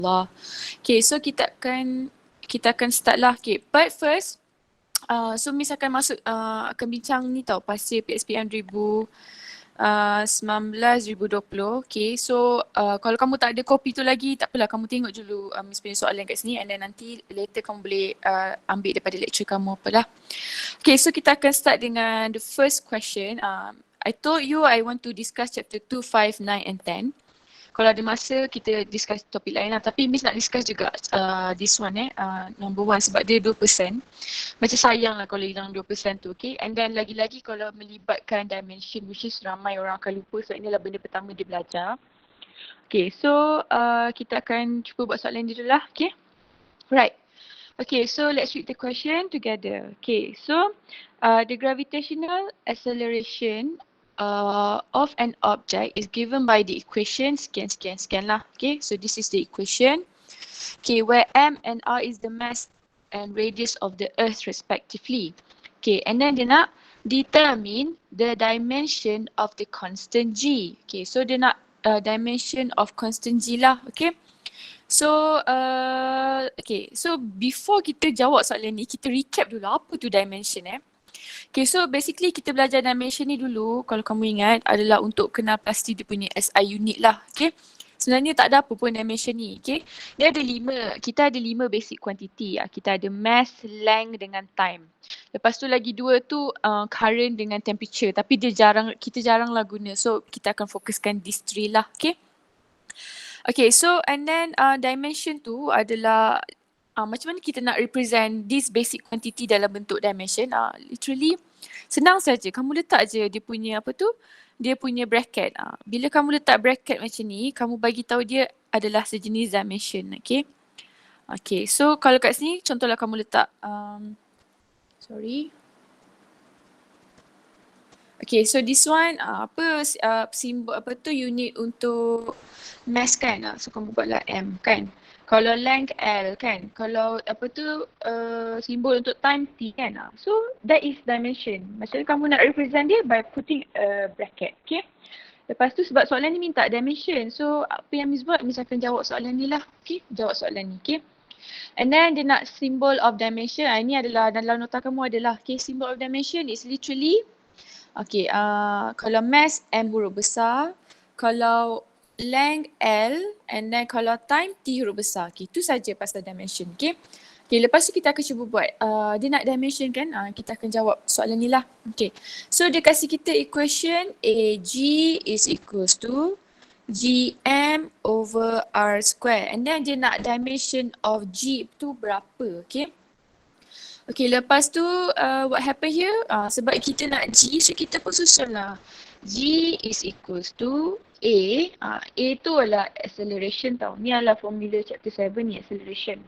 Allah. Okay, so kita akan start lah. Okay, but first, so Miss akan akan bincang ni tau pasal PSPM 2019-2020. Okay, so kalau kamu tak ada kopi tu lagi, tak apalah, kamu tengok dulu Miss punya soalan kat sini, and then nanti later kamu boleh ambil daripada lecture kamu apalah. Okay, so kita akan start dengan the first question. I told you I want to discuss chapter 2, 5, 9 and 10. Kalau ada masa kita discuss topik lain lah, tapi Miss nak discuss juga this one number 1 sebab dia 2%. Macam sayang lah kalau hilang 2% tu, okay. And then lagi-lagi kalau melibatkan dimension, which is ramai orang akan lupa sebab inilah benda pertama dia belajar. Okay, so kita akan cuba buat soalan dia dulu lah, okay. Right. Okay, so let's read the question together. Okay, so the gravitational acceleration of an object is given by the equation sekian lah. Okay, so this is the equation. Okay, where m and r is the mass and radius of the earth respectively. Okay, and then dia nak determine the dimension of the constant g. Okay, so dia nak dimension of constant g lah. Okay. So, okay, so before kita jawab soalan ni, kita recap dulu apa tu dimension Okay, so basically kita belajar dimension ni dulu, kalau kamu ingat, adalah untuk kenal pasti dia punya SI unit lah, okay. Sebenarnya tak ada apa pun dimension ni, okay. Dia ada 5, kita ada 5 basic quantity. Kita ada mass, length dengan time. Lepas tu lagi 2 tu current dengan temperature, tapi kita jarang lah guna, so kita akan fokuskan these 3 lah, okay. Okay, so and then dimension tu adalah macam mana kita nak represent this basic quantity dalam bentuk dimension. Literally senang saja. Kamu letak je dia punya dia punya bracket. Bila kamu letak bracket macam ni, kamu bagi tahu dia adalah sejenis dimension, okay. Okay, so kalau kat sini contohlah kamu letak okay, so this one simbol unit untuk mass kan. So kamu buatlah M kan. Kalau length L kan. Kalau simbol untuk time T kan. So that is dimension. Macam kamu nak represent dia by putting a bracket, okay. Lepas tu sebab soalan ni minta dimension. So apa yang Miss buat, Miss akan jawab soalan ni lah, okay. Jawab soalan ni, okay. And then dia nak symbol of dimension. Ini adalah dalam nota kamu adalah, okay, symbol of dimension is literally okay, kalau mass M huruf besar, kalau length L, and then kalau time T huruf besar. Okay, itu saja pasal dimension, okay. Okay, lepas tu kita akan cuba buat, dia nak dimension kan, kita akan jawab soalan ni lah. Okay, so dia kasih kita equation AG is equals to GM over R square, and then dia nak dimension of G tu berapa, okay. Okay, lepas tu what happen here, sebab kita nak G, so kita pun susun lah. G is equals to A tu adalah acceleration tau. Ni adalah formula chapter 7 ni, acceleration.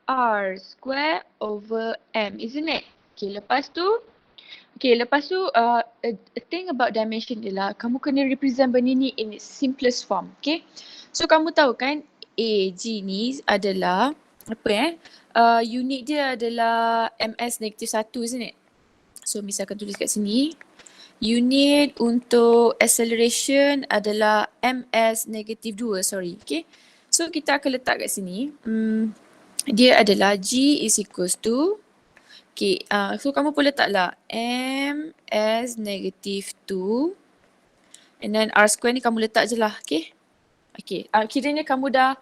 R square over M, isn't it? Okay, lepas tu a thing about dimension ialah kamu kena represent benda ni in its simplest form, okay. So kamu tahu kan AG ni adalah unit dia adalah ms -1, isn't it? So Miss akan tulis kat sini. Unit untuk acceleration adalah ms -2, okay. So kita akan letak kat sini. Dia adalah G is equals to, okay, so kamu pun letaklah ms -2 and then R square ni kamu letak je lah, okay. Okay, kiranya kamu dah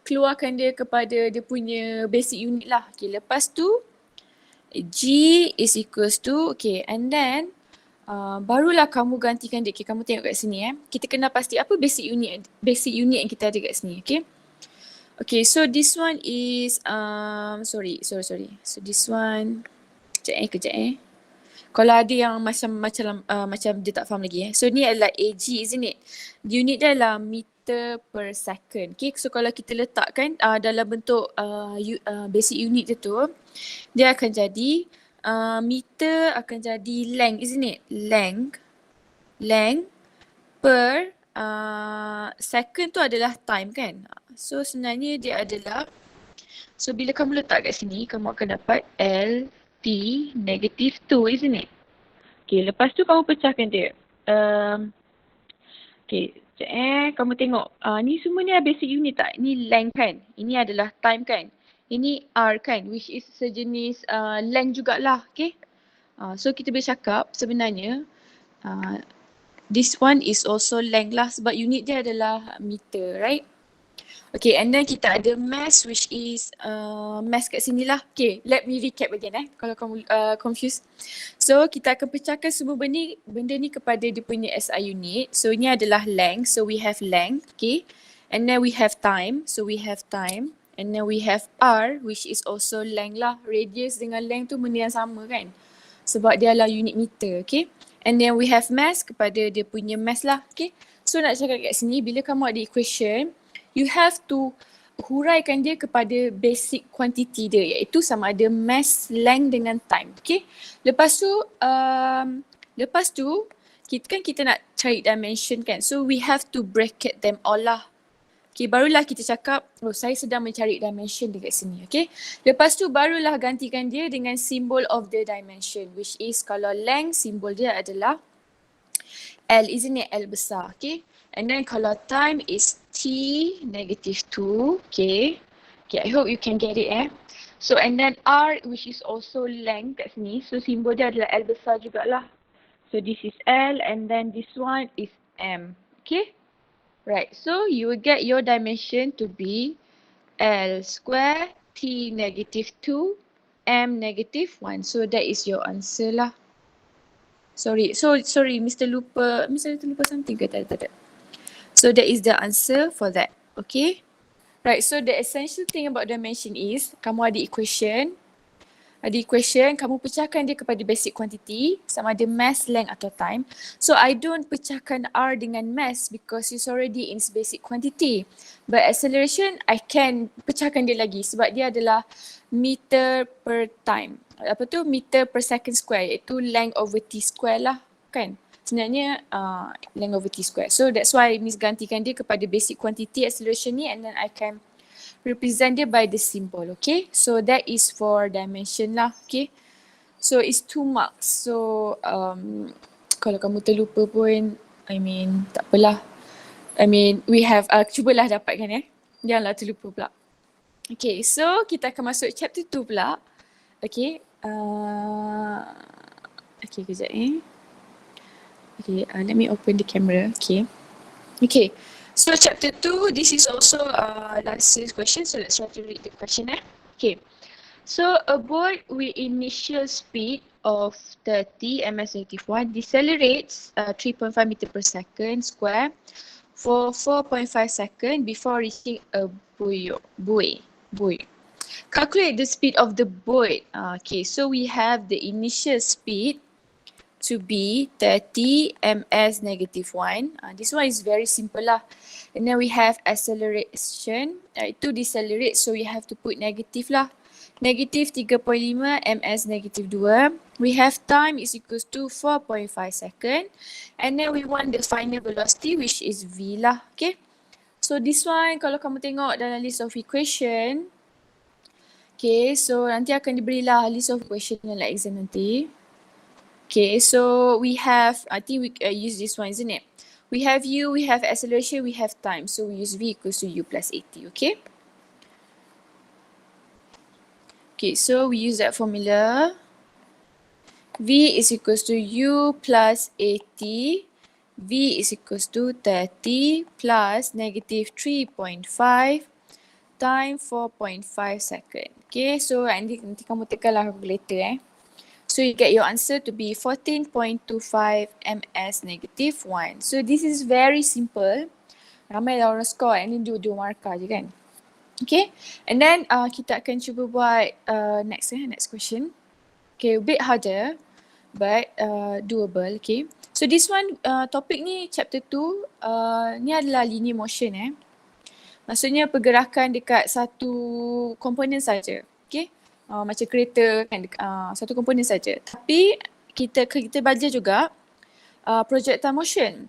keluarkan dia kepada dia punya basic unit lah. Okay, lepas tu G is equals to, okay, and then barulah kamu gantikan dia. Okay, kamu tengok kat sini kita kena pasti apa basic unit yang kita ada kat sini, okay. Okay, so this one is sorry. So this one kejap. Kalau ada yang macam dia tak faham lagi So ni adalah AG, isn't it? Unit dia adalah meter per second. Okay, so kalau kita letakkan dalam bentuk basic unit dia tu, dia akan jadi meter akan jadi length, isn't it? Length per second tu adalah time kan. So sebenarnya dia adalah, so bila kamu letak kat sini, kamu akan dapat L T -2, isn't it? Okay, lepas tu kamu pecahkan dia. Okay, Kamu tengok. Ni semua ni basic unit tak? Ni length kan? Ini adalah time kan? Ini R kan? Which is sejenis length jugalah. Okay? So kita boleh cakap sebenarnya this one is also length lah sebab unit dia adalah meter, right? Okay, and then kita ada mass which is mass kat sini lah. Okay, let me recap again kalau kamu confused. So kita akan pecahkan semua benda ni kepada dia punya SI unit. So ini adalah length, so we have length, okay. And then we have time, so we have time. And then we have R which is also length lah. Radius dengan length tu benda yang sama kan. Sebab dia adalah unit meter, okay. And then we have mass kepada dia punya mass lah, okay. So nak cakap kat sini, bila kamu ada equation, you have to huraikan dia kepada basic quantity dia iaitu sama ada mass, length dengan time, okay. Lepas tu kita nak cari dimension kan. So we have to bracket them all lah. Okay, barulah kita cakap, saya sedang mencari dimension dekat sini, okay. Lepas tu barulah gantikan dia dengan symbol of the dimension which is kalau length, simbol dia adalah L, isn't it? L besar, okay. And then kalau time is T -2, okay. Okay, I hope you can get it So and then R which is also length kat sini. So simbol dia adalah L besar jugalah. So this is L and then this one is M, okay. Right, so you will get your dimension to be L square T -2 M -1. So that is your answer lah. Sorry, Mr. Lupa something ke tak? So that is the answer for that, okay? Right, so the essential thing about dimension is kamu ada equation, kamu pecahkan dia kepada basic quantity sama ada mass, length atau time. So I don't pecahkan R dengan mass because it's already in basic quantity. But acceleration I can pecahkan dia lagi sebab dia adalah meter per time. Meter per second square iaitu length over T square lah kan. Sebenarnya length over T square. So that's why Miss gantikan dia kepada basic quantity acceleration ni and then I can represent dia by the symbol, okay. So that is for dimension lah, okay. So it's 2 marks. So kalau kamu terlupa pun, tak apalah. We have, cubalah dapatkan Janganlah terlupa pula. Okay, so kita akan masuk chapter 2 pula. Okay. Okay, kejap Okay, let me open the camera. Okay. Okay. So chapter 2, this is also last series question. So let's try to read the question. Okay. So a boat with initial speed of 30 ms/1 decelerates 3.5 meter per second square for 4.5 seconds before reaching a buoy. Calculate the speed of the boat. Okay, so we have the initial speed to be 30 ms-1. This one is very simple lah. And then we have acceleration. Itu decelerate, so we have to put negative lah. Negative 3.5 ms-2. We have time is equals to 4.5 second. And then we want the final velocity which is V lah. Okay. So this one kalau kamu tengok dalam list of equation. Okay, so nanti akan diberilah list of equation dalam exam nanti. Okay, so we have, I think we use this one, isn't it? We have U, we have acceleration, we have time. So we use V equals to U plus 80, okay? Okay, so we use that formula. V is equals to U plus 80. V is equals to 30 plus negative 3.5 time 4.5 second. Okay, so nanti kamu tekanlah calculator So you get your answer to be 14.25 ms-1. So this is very simple. Ramai lah orang score and then dua markah je kan. Okay. And then kita akan cuba buat next question. Okay, a bit harder but doable. Okay. So this one topik ni chapter 2 ni adalah linear motion Maksudnya pergerakan dekat satu komponen saja. Okay. Macam kereta kan satu komponen saja. Tapi kita belajar juga projectile motion.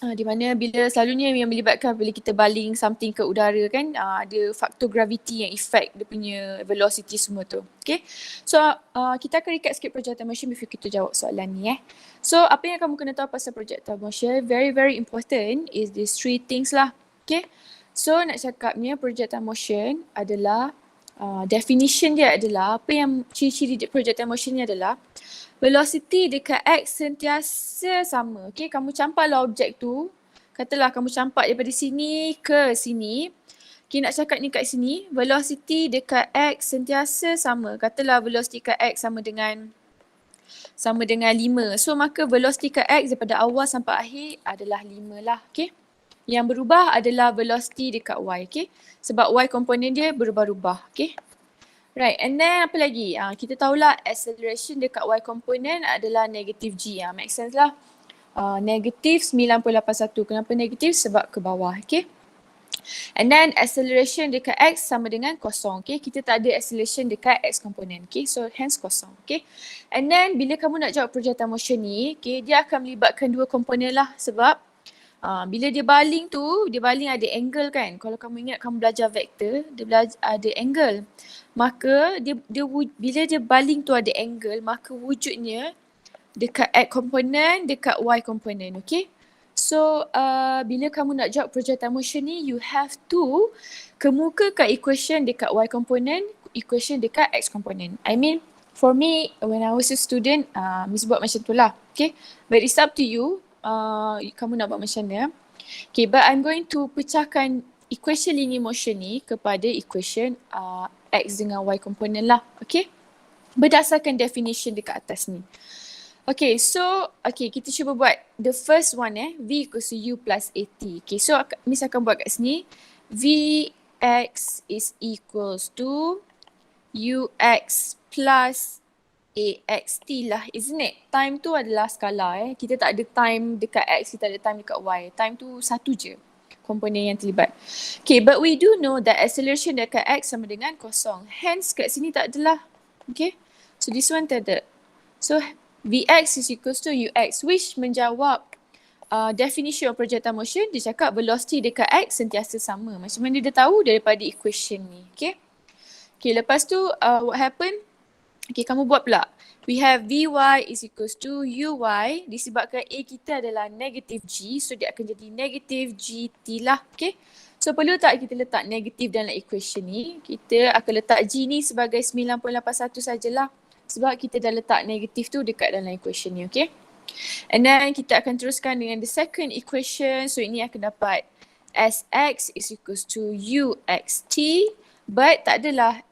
Di mana bila selalunya yang melibatkan bila kita baling something ke udara kan, ada faktor gravity yang effect dia punya velocity semua tu. Okay. So kita akan recap sikit projectile motion before kita jawab soalan ni So apa yang kamu kena tahu pasal projectile motion, very very important is these three things lah. Okay. So nak cakapnya projectile motion adalah definition dia adalah, apa yang ciri-ciri projectile motion ni adalah velocity dekat X sentiasa sama. Okay, kamu campaklah objek tu. Katalah kamu campak daripada sini ke sini. Okay, nak cakap ni kat sini, velocity dekat X sentiasa sama. Katalah velocity kat X sama dengan 5. So, maka velocity kat X daripada awal sampai akhir adalah 5 lah. Okay. Yang berubah adalah velocity dekat Y. Okay. Sebab Y komponen dia berubah-ubah. Okay. Right, and then apa lagi? Kita tahulah acceleration dekat Y component adalah negative G. Make sense lah. Negative 981. Kenapa negative? Sebab ke bawah. Okay. And then acceleration dekat X sama dengan kosong. Okay. Kita tak ada acceleration dekat X component. Okay. So hence kosong. Okay. And then bila kamu nak jawab projectile motion ni, okay, dia akan melibatkan dua komponen lah. Sebab bila dia baling tu, dia baling ada angle kan. Kalau kamu ingat kamu belajar vektor, dia ada angle. Maka bila dia baling tu ada angle, maka wujudnya dekat X component, dekat Y component. Okay. So bila kamu nak jawab projectile motion ni, you have to kemukakan equation dekat Y component, equation dekat X component. I mean, for me, when I was a student, Miss buat macam tu lah. Okay. But it's up to you. Kamu nak buat macam mana. Okay, but I'm going to pecahkan equation linear motion ni kepada equation X dengan Y component lah. Okay. Berdasarkan definition dekat atas ni. Okay, so kita cuba buat the first one V equals to U plus AT. Okay, so Miss akan buat kat sini. Vx is equals to Ux plus AXT lah, isn't it? Time tu adalah skala Kita tak ada time dekat X, kita ada time dekat Y. Time tu satu je komponen yang terlibat. Okay, but we do know that acceleration dekat X sama dengan kosong. Hence kat sini tak adalah. Okay, so this one tak ada. So Vx is equals to Ux, which menjawab definition of projectile motion. Dia cakap velocity dekat X sentiasa sama. Macam mana dia tahu? Daripada equation ni. Okay, lepas tu what happened? Okay, kamu buat pula. We have Vy is equals to Uy. Disebabkan A kita adalah negative G. So dia akan jadi negative GT lah. Okay. So perlu tak kita letak negative dalam equation ni? Kita akan letak G ni sebagai 9.81 sajalah. Sebab kita dah letak negative tu dekat dalam equation ni. Okay. And then kita akan teruskan dengan the second equation. So ini akan dapat Sx is equals to Uxt. But tak adalah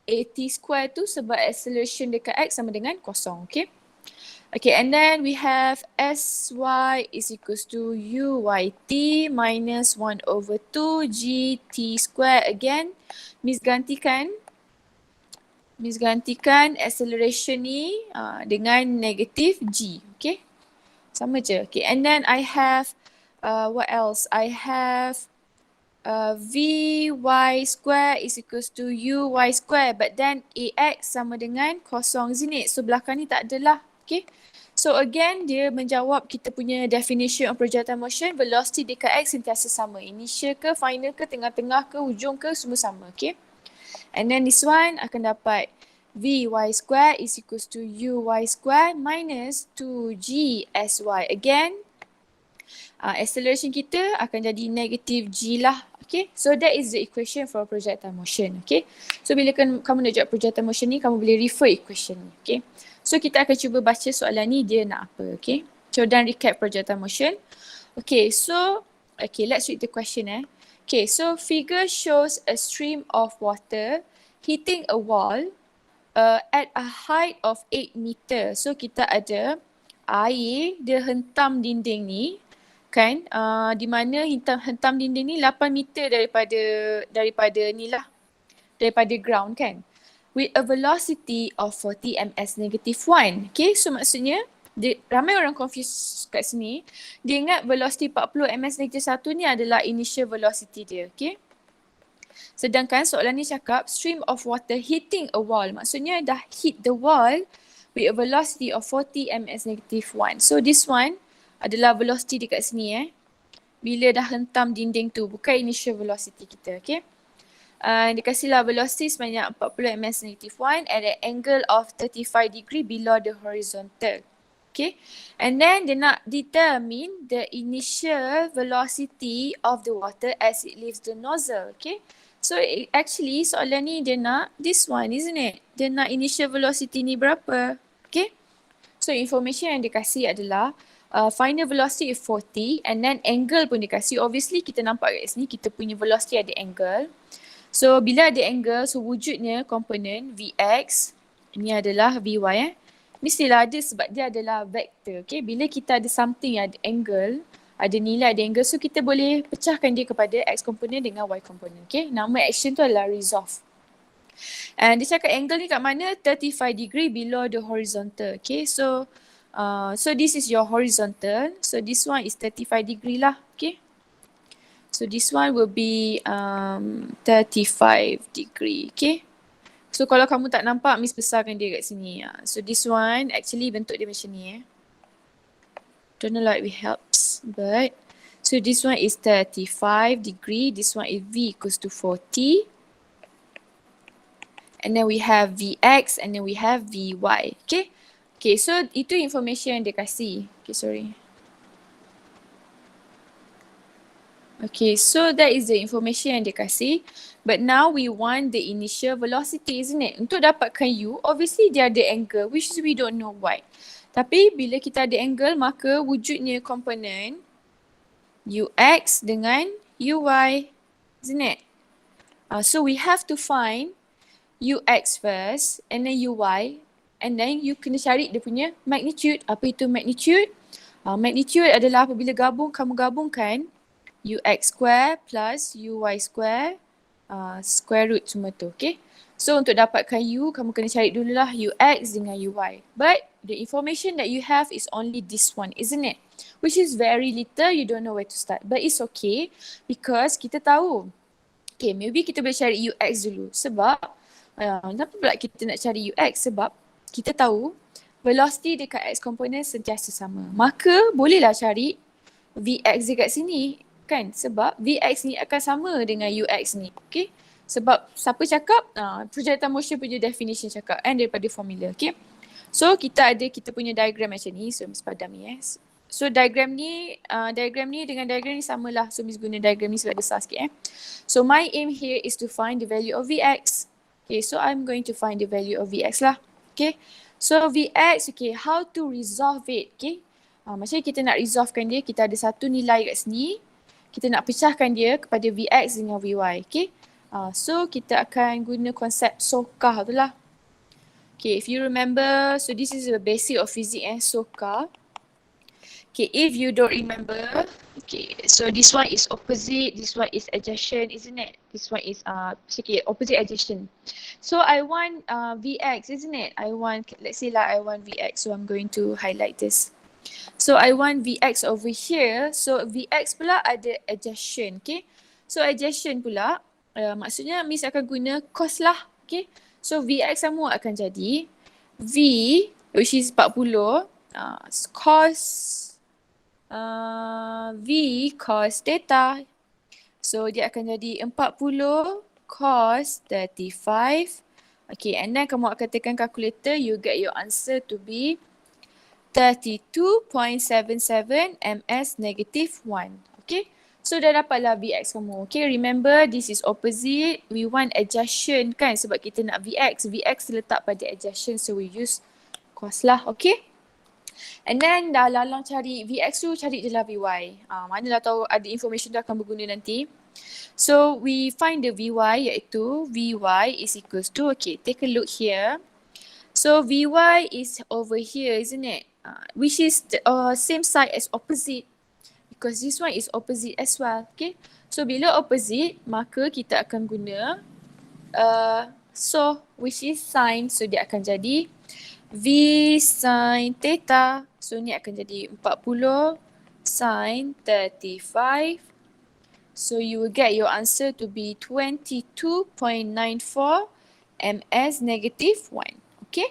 AT square tu sebab acceleration dekat X sama dengan kosong. Okay. Okay, and then we have Sy is equals to Uyt minus 1 over 2 GT square again. Miss gantikan acceleration ni dengan negative G. Okay. Sama je. Okay, and then I have what else? I have Vy square is equals to Uy square, but then Ax sama dengan kosong, isn't it? So belakang ni tak adalah. Okay. So again dia menjawab kita punya definition of projectile motion. Velocity dekat X sentiasa sama. Initial ke, final ke, tengah-tengah ke, hujung ke, semua sama. Okay. And then this one akan dapat Vy square is equals to Uy square minus 2G Sy. Again, acceleration kita akan jadi negative G lah. Okay, so that is the equation for projectile motion. Okay, so bila kamu nak jawab projectile motion ni, kamu boleh refer equation ni. Okay, so kita akan cuba baca soalan ni dia nak apa. Okay, so dan recap projectile motion. Okay, so let's read the question. Okay, so figure shows a stream of water hitting a wall at a height of 8 meter. So kita ada air dia hentam dinding ni. Kan, di mana hentam dinding ni 8 meter daripada ni lah, daripada ground kan, with a velocity of 40 ms negative 1. Okay, so maksudnya ramai orang confuse kat sini. Dia ingat velocity 40 ms negative 1 ni adalah initial velocity dia. Okay, sedangkan soalan ni cakap stream of water hitting a wall, maksudnya dah hit the wall with a velocity of 40 ms negative 1. So this one adalah velocity dekat sini bila dah hentam dinding tu, bukan initial velocity kita, okay. Dia kasihlah velocity sebanyak 40 ms -1 at an angle of 35 degree below the horizontal. Okay. And then dia nak determine the initial velocity of the water as it leaves the nozzle. Okay. So actually soalan ni dia nak this one, isn't it? Dia nak initial velocity ni berapa? Okay. So information yang dia kasih adalah final velocity is 40 and then angle pun dia kasih. Obviously kita nampak kat sini kita punya velocity ada angle. So bila ada angle, so wujudnya komponen Vx, ini adalah Vy mestilah ada sebab dia adalah vektor. Okay? Bila kita ada something yang ada angle, ada nilai ada angle, so kita boleh pecahkan dia kepada x komponen dengan y komponen. Okay? Nama action tu adalah resolve. And dia cakap angle ni kat mana? 35 degree below the horizontal. Okay? So this is your horizontal. So this one is 35 degree lah. Okay? So this one will be 35 degree. Okay? So kalau kamu tak nampak, Miss besarkan dia kat sini. So this one actually bentuk dia macam ni. Don't know like it helps, but so this one is 35 degree. This one is V equals to 40. And then we have Vx and then we have Vy. Okay. Okay, so itu information yang dia kasih. Okay, sorry. Okay, so that is the information yang dia kasih. But now we want the initial velocity, isn't it? Untuk dapatkan U, obviously dia ada angle, which is we don't know why. Tapi bila kita ada angle, maka wujudnya komponen Ux dengan Uy, isn't it? So we have to find Ux first and then Uy. And then you kena cari dia punya magnitude. Apa itu magnitude? Magnitude adalah apabila kamu gabungkan Ux square plus Uy square square root semua tu, okay? So untuk dapatkan U, kamu kena cari dululah Ux dengan Uy. But the information that you have is only this one, isn't it? Which is very little, you don't know where to start. But it's okay because kita tahu. Okay, maybe kita boleh cari Ux dulu. Sebab, kenapa pula kita nak cari Ux? Sebab kita tahu velocity dekat X komponen sentiasa sama. Maka bolehlah cari Vx dekat sini. Kan? Sebab Vx ni akan sama dengan Ux ni. Okay? Sebab siapa cakap? Projectile motion punya definition cakap. And daripada formula. Okay? So kita ada kita punya diagram macam ni. So Miss padam ni So diagram ni dengan diagram ni samalah. So Miss guna diagram ni sebab besar sikit So my aim here is to find the value of Vx. Okay, so I'm going to find the value of Vx lah. Okay? So Vx, okay, how to resolve it? Okay? Macam kita nak resolvekan dia, kita ada satu nilai kat sini. Kita nak pecahkan dia kepada Vx dengan Vy. Okay? So kita akan guna konsep SOHCAHTO tu lah. Okay, if you remember, so this is the basic of physics SOHCAHTO. Okay, if you don't remember, okay, so this one is opposite, this one is adjacent, isn't it? This one is opposite adjacent. So I want Vx, isn't it? Let's say like I want Vx, so I'm going to highlight this. So I want Vx over here. So Vx pula ada adjacent, okay? So adjacent pula, maksudnya Miss akan guna cos lah, okay? So Vx sama akan jadi V, which is 40, cos, V cos theta. So dia akan jadi 40 cos 35. Okay, and then kamu akan tekan calculator, you get your answer to be 32.77 ms -1. Okay. So dah dapatlah Vx kamu. Okay, remember this is opposite. We want adjacent kan sebab kita nak Vx. Vx terletak pada adjacent so we use cos lah. Okay. And then dah lalang cari Vx tu, cari je lah Vy. Manalah tahu ada information tu akan berguna nanti. So we find the Vy iaitu Vy is equals to, okay, take a look here. So Vy is over here, isn't it? Which is the same side as opposite because this one is opposite as well. Okay, so bila opposite maka kita akan guna so which is sine, so dia akan jadi V sin theta. So ni akan jadi 40 sin 35. So you will get your answer to be 22.94 ms -1. Okay.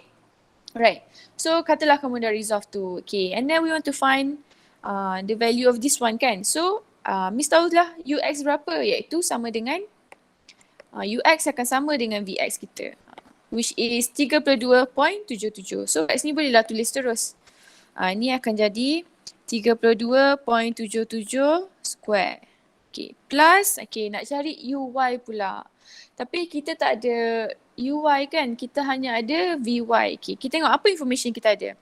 Right. So katalah kamu dah resolve tu. Okay. And then we want to find the value of this one kan. So Miss tahulah UX berapa, iaitu sama dengan UX akan sama dengan VX kita, which is 32.77. So kat sini bolehlah tulis terus. Ni akan jadi 32.77 square. Okay, plus, okay, nak cari UY pula. Tapi kita tak ada UY kan, kita hanya ada VY. Okay, kita tengok apa information kita ada.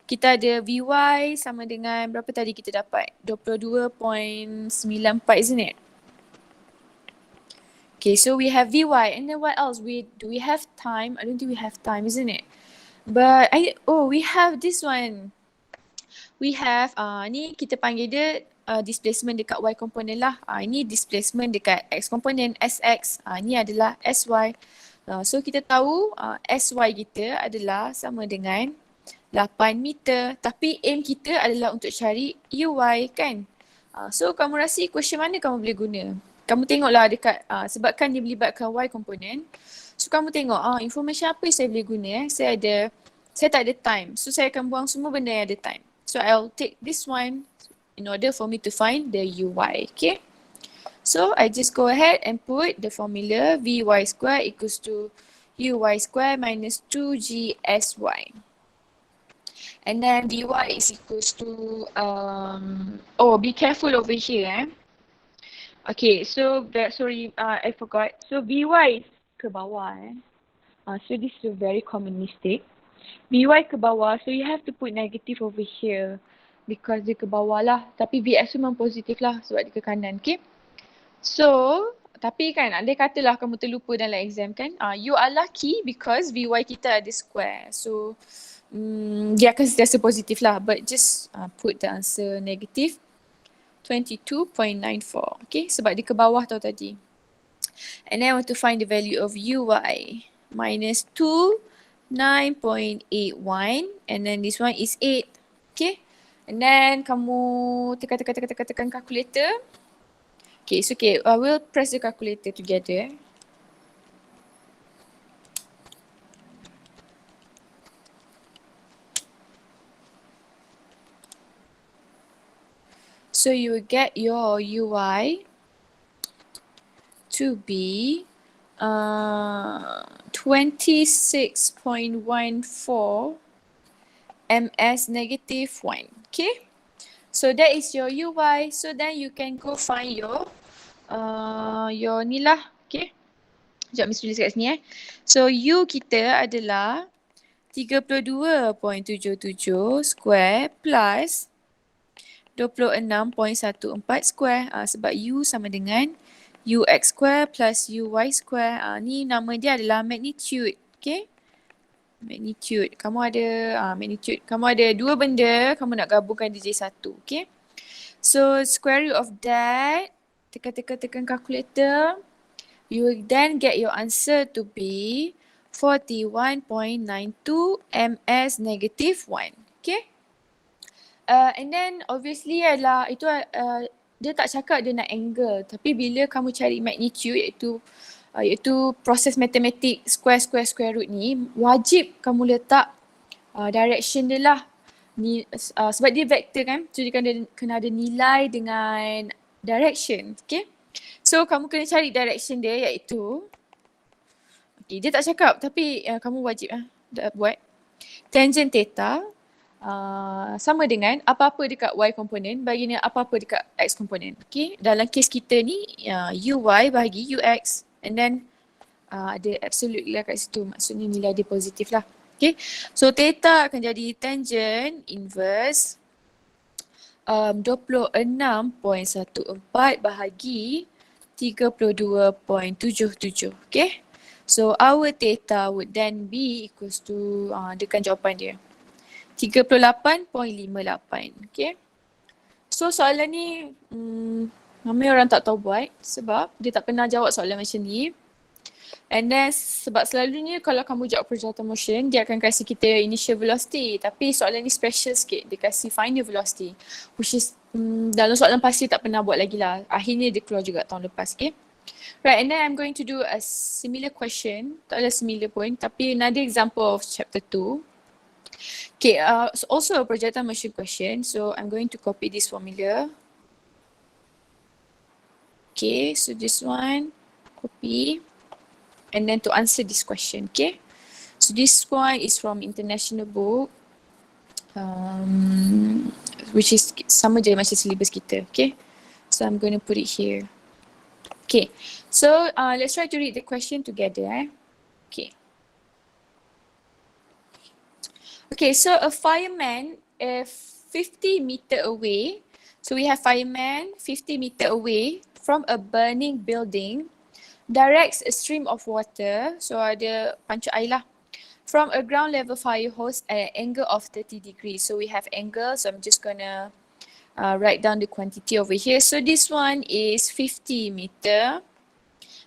Kita ada VY sama dengan berapa tadi kita dapat? 22.94, isn't it? Okay, so we have VY, and then what else? Do we have time? I don't think we have time, isn't it? But we have this one. We have ni kita panggil dia displacement dekat Y component lah. Ini displacement dekat X component, SX. Ni adalah SY. So kita tahu SY kita adalah sama dengan 8 meter. Tapi aim kita adalah untuk cari UY kan. So kamu rasa equation mana kamu boleh guna? Kamu tengoklah dekat, sebabkan dia melibatkan Y component. So kamu tengok, information apa yang saya boleh guna Saya tak ada time. So saya akan buang semua benda yang ada time. So I'll take this one in order for me to find the UY, okay? So I just go ahead and put the formula VY square equals to UY square minus 2GSY. And then VY is equals to, be careful over here Okay, so I forgot. So VY is ke bawah So this is a very common mistake. VY ke bawah, so you have to put negative over here because dia ke bawah lah. Tapi VX tu memang positif lah sebab dia ke kanan, okay? So, tapi kan andai katalah kamu terlupa dalam exam kan, you are lucky because VY kita ada square. So, dia akan sentiasa positif lah, but just put the answer negative 22.94, okay? Sebab dia ke bawah tau tadi. And then I want to find the value of UY minus 9.81 and then this one is 8, okay? And then kamu tekan calculator. Okay, so okay, we'll press the calculator together. So you will get your UY to be 26.14 ms negative 1. Okay. So that is your UY. So then you can go find your ni lah. Okay. Sekejap Miss tulis kat sini So U kita adalah 32.77 square plus 26.14 square. Sebab U sama dengan UX square plus UY square. Ni nama dia adalah magnitude. Okay. Magnitude. Kamu ada magnitude. Kamu ada dua benda, kamu nak gabungkan dia jadi satu. Okay. So square root of that, tekan calculator. You will then get your answer to be 41.92 ms negative 1. Okay. And then obviously itu dia tak cakap dia nak angle, tapi bila kamu cari magnitude iaitu proses matematik square root ni, wajib kamu letak direction dia lah. Sebab dia vektor kan, so dia kena ada nilai dengan direction. Okay. So kamu kena cari direction dia iaitu, okay, dia tak cakap tapi kamu wajib buat tangent theta sama dengan apa-apa dekat Y component bagi dengan apa-apa dekat X component. Okay. Dalam kes kita ni UY bahagi UX and then ada absolute lah kat situ, maksudnya nilai dia positif lah. Okay. So theta akan jadi tangent inverse 26.14 bahagi 32.77. Okay. So our theta would then be equals to dekan jawapan dia 38.58. Okay. So soalan ni ramai orang tak tahu buat sebab dia tak pernah jawab soalan macam ni. And then sebab selalunya kalau kamu jawab projectile motion, dia akan kasih kita initial velocity. Tapi soalan ni special sikit, dia kasih final velocity. Which is dalam soalan pasti tak pernah buat lagi lah. Akhirnya dia keluar juga tahun lepas. Okay. Right, and then I'm going to do a similar question. Tak ada similar pun, tapi another example of chapter 2. Okay, so also a projectile motion question. So I'm going to copy this formula. Okay, so this one, copy. And then to answer this question, okay. So this one is from international book. Which is sama je macam syllabus kita, okay. So I'm going to put it here. Okay, so let's try to read the question together. Okay. Okay, so a fireman 50 meter away. So we have fireman 50 meter away from a burning building directs a stream of water. So ada pancut air lah. From a ground level fire hose at an angle of 30 degrees. So we have angle. So I'm just gonna write down the quantity over here. So this one is 50 meter.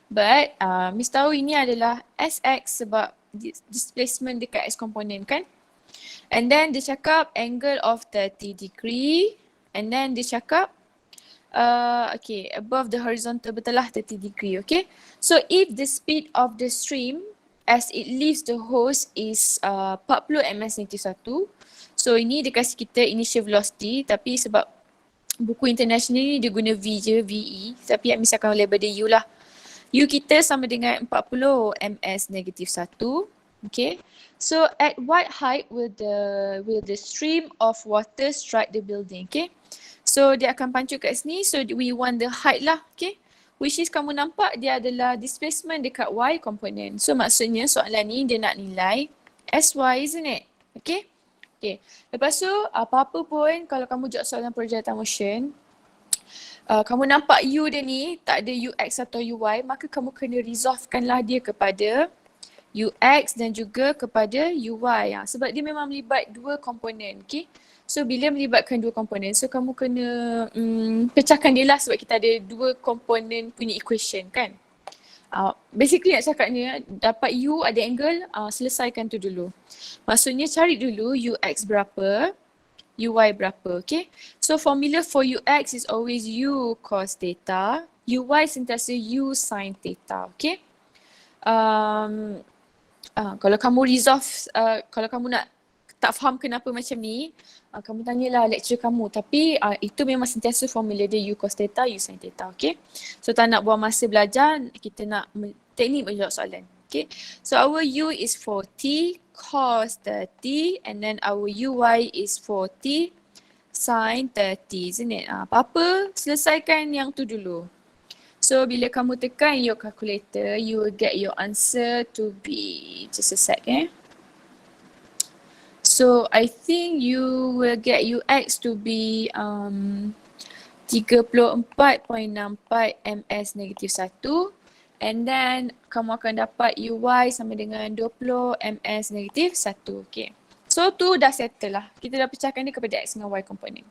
But Miss tahu ini adalah SX sebab displacement dekat X component kan. And then dia cakap angle of 30 degree. And then dia cakap okay, above the horizontal betul lah 30 degree, okay. So if the speed of the stream as it leaves the hose is 40 ms/1. So ini dia kasi kita initial velocity, tapi sebab buku international ni dia guna V je, VE. Tapi misalkan label dia U lah. U kita sama dengan 40 ms/1. Okay. So at what height will the stream of water strike the building? Okay. So dia akan pancut kat sini. So we want the height lah. Okay. Which is kamu nampak dia adalah displacement dekat Y component. So maksudnya soalan ni dia nak nilai SY, isn't it? Okay. Okay. Lepas tu apa-apa pun kalau kamu jawab soalan projectile motion, kamu nampak U dia ni tak ada UX atau UY, maka kamu kena resolvekanlah dia kepada UX dan juga kepada UY. Sebab dia memang melibat dua komponen. Okay. So bila melibatkan dua komponen, so kamu kena pecahkan dia lah sebab kita ada dua komponen punya equation kan. Basically nak cakapnya dapat U ada angle, selesaikan tu dulu. Maksudnya cari dulu UX berapa, UY berapa, okay. So formula for UX is always U cos theta, UY sentiasa U sin theta, okay. Kalau kamu resolve, kalau kamu nak tak faham kenapa macam ni, kamu tanyalah lecturer kamu. Tapi itu memang sentiasa formula dia U cos theta, U sin theta, okay. So tak nak buang masa belajar, kita nak teknik menjawab soalan, okay. So our U is 40 cos 30 and then our UY is 40 sin 30, isn't it? Apa-apa, selesaikan yang tu dulu. So bila kamu tekan your calculator, you will get your answer to be, just a sec So I think you will get UX to be 34.64 ms/1 and then kamu akan dapat UY sama dengan 20 ms/1. Okay. So tu dah settle lah. Kita dah pecahkan dia kepada X dengan Y component.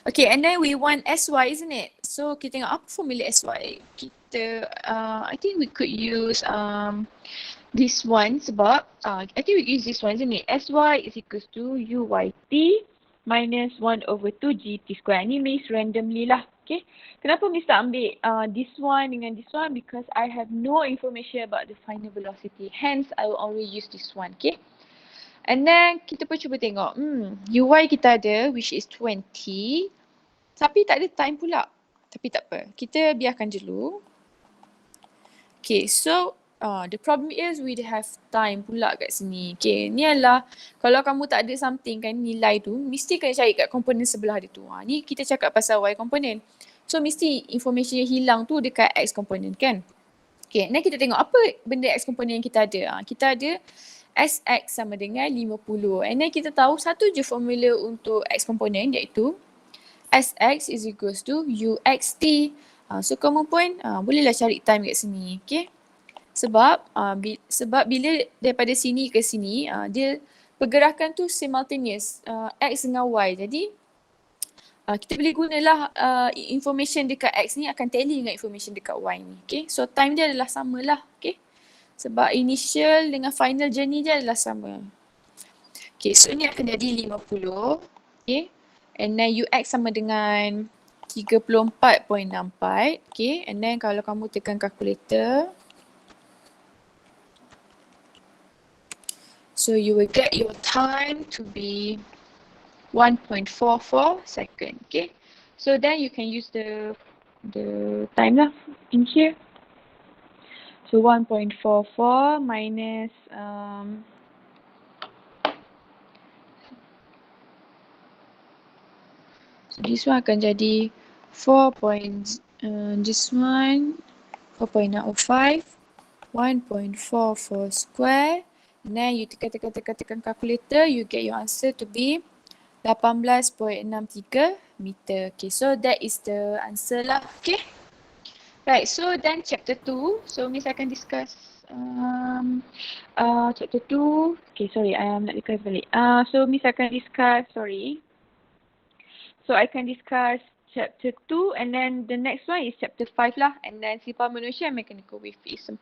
Okay, and then we want SY, isn't it? So kita tengok apa formula SY. Kita, I think we could use this one sebab I think we use this one, isn't it? SY is equals to UYT minus 1/2 GT square. Ni Miss randomly lah, okay. Kenapa Miss tak ambil this one dengan this one? Because I have no information about the final velocity. Hence, I will only use this one, okay. And then kita pun cuba tengok, UY kita ada which is 20 tapi tak ada time pula. Tapi tak apa, kita biarkan dulu. Okay, so the problem is we have time pula kat sini. Okay, ni adalah kalau kamu tak ada something kan nilai tu, mesti kena cari kat komponen sebelah dia tu. Ni kita cakap pasal Y komponen. So mesti information yang hilang tu dekat X komponen kan. Okay, dan kita tengok apa benda X komponen yang kita ada. Kita ada SX sama dengan 50. And then kita tahu satu je formula untuk X komponen iaitu SX is equals to UXT. So kamu pun bolehlah cari time kat sini. Okay. Sebab bila daripada sini ke sini dia pergerakan tu simultaneous X dengan Y. Jadi kita boleh gunalah information dekat X ni akan tally dengan information dekat Y ni. Okay. So time dia adalah sama lah. Okay. Sebab initial dengan final journey dia adalah sama. Okay. So ni akan jadi 50. Okay. And then UX sama dengan 34.64. Okay. And then kalau kamu tekan calculator. So So you will get your time to be 1.44 second. Okay. So then you can use the time lah in here. So 1.44 minus so this one akan jadi 4. This one 4.05 1.44 square. And then you tekan calculator, you get your answer to be 18.63 meter. Okay, so that is the answer lah. Okay. Right, so then chapter 2. So Miss akan discuss chapter 2. Okay, sorry, I am nak discuss balik. So Miss akan discuss, sorry. So I can discuss chapter 2 and then the next one is chapter 5 lah. And then sifat manusia and mechanical wave is 4.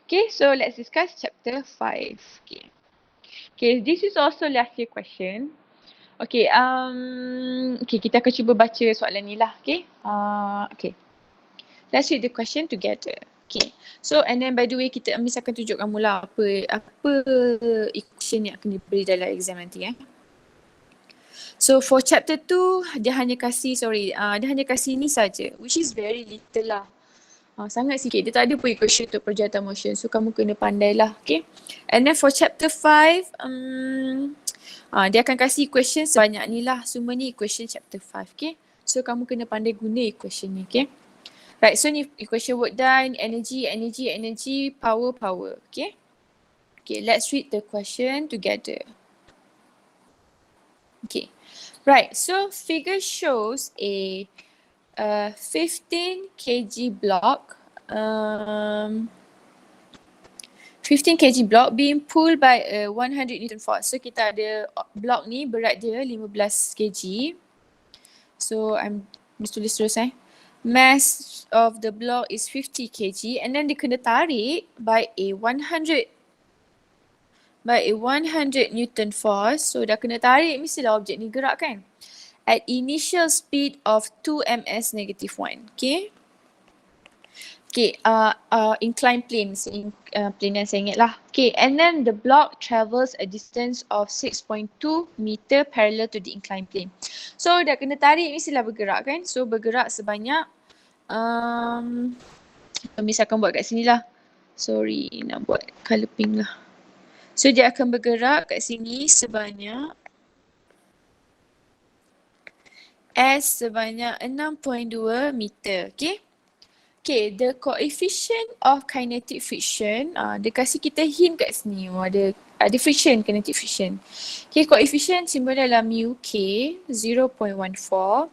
Okay, so let's discuss chapter 5. Okay. Okay, this is also last year question. Okay, okay, kita akan cuba baca soalan ni lah. Okay, okay. Let's read the question together. Okay, so and then by the way kita Miss akan tunjuk kamu lah apa equation yang akan diberi dalam exam nanti So for chapter 2 dia hanya kasih ni saja, which is very little lah. Sangat sikit, dia tak ada pun equation untuk perjalanan motion, so kamu kena pandai lah. Okay, and then for chapter 5 dia akan kasih equation sebanyak ni lah, semua ni equation chapter 5. Okay, so kamu kena pandai guna equation ni. Okay, right, so ni equation work done, energy, power. Okay, okay, let's read the question together. Okay, right, so figure shows a 15 kg block 15 kg block being pulled by a 100 Newton force. So kita ada block ni berat dia 15 kg. So I'm tulis terus Mass of the block is 50 kg and then dia kena tarik by a 100 Newton force. So dah kena tarik, mestilah objek ni gerak kan. At initial speed of 2 ms negative 1. Okay. Okay, inclined plane, plane yang saya ingat lah. Okay, and then the block travels a distance of 6.2 meter parallel to the inclined plane. So dah kena tarik, mestilah bergerak kan. So bergerak sebanyak, Miss akan buat kat sini lah. Sorry, nak buat colour pink lah. So dia akan bergerak kat sini sebanyak sebanyak 6.2 meter. Okay. Okay, the coefficient of kinetic friction, dia kasih kita hint kat sini. Ada friction, kinetic friction. Okay, coefficient simbol dalam mu k 0.14.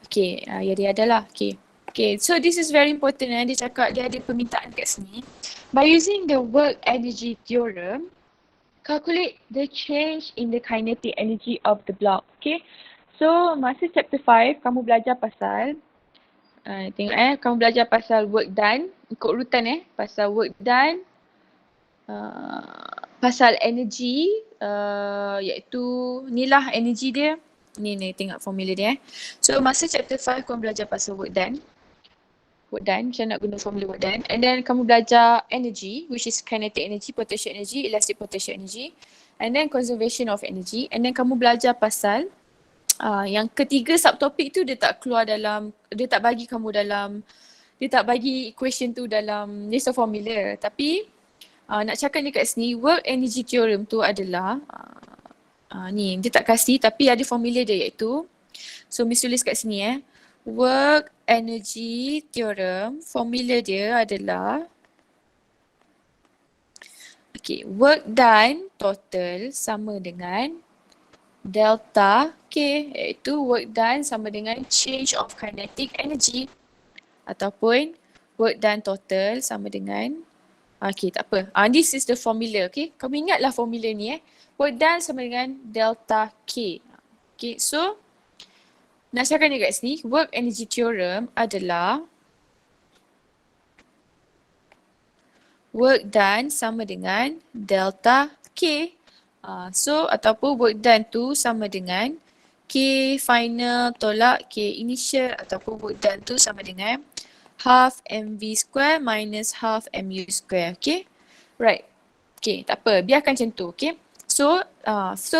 Okay, ya dia adalah. Okay. Okay, so this is very important. Dia cakap dia ada permintaan kat sini. By using the work energy theorem, calculate the change in the kinetic energy of the block. Okay. So, masa chapter 5, kamu belajar pasal, kamu belajar pasal work done, ikut urutan pasal work done, pasal energy, iaitu ni lah energy dia, ni tengok formula dia So, masa chapter 5, kamu belajar pasal work done, macam nak guna formula work done, and then kamu belajar energy, which is kinetic energy, potential energy, elastic potential energy, and then conservation of energy, and then kamu belajar pasal yang ketiga subtopik tu dia tak bagi kamu dalam, dia tak bagi equation tu dalam list of formula. Tapi nak cakap ni kat sini, work energy theorem tu adalah ni dia tak kasih tapi ada formula dia iaitu, so Miss tulis kat sini work energy theorem, formula dia adalah work done total sama dengan delta K, iaitu work done sama dengan change of kinetic energy, ataupun work done total sama dengan, tak apa. This is the formula, Kamu ingatlah formula ni Work done sama dengan delta K. So nak cakap ni kat sini, work energy theorem adalah work done sama dengan delta K. So ataupun work done tu sama dengan K final tolak K initial, ataupun work done tu sama dengan half mv square minus half mu square. Okay, right. Okay, tak apa. Biarkan macam tu, okay. So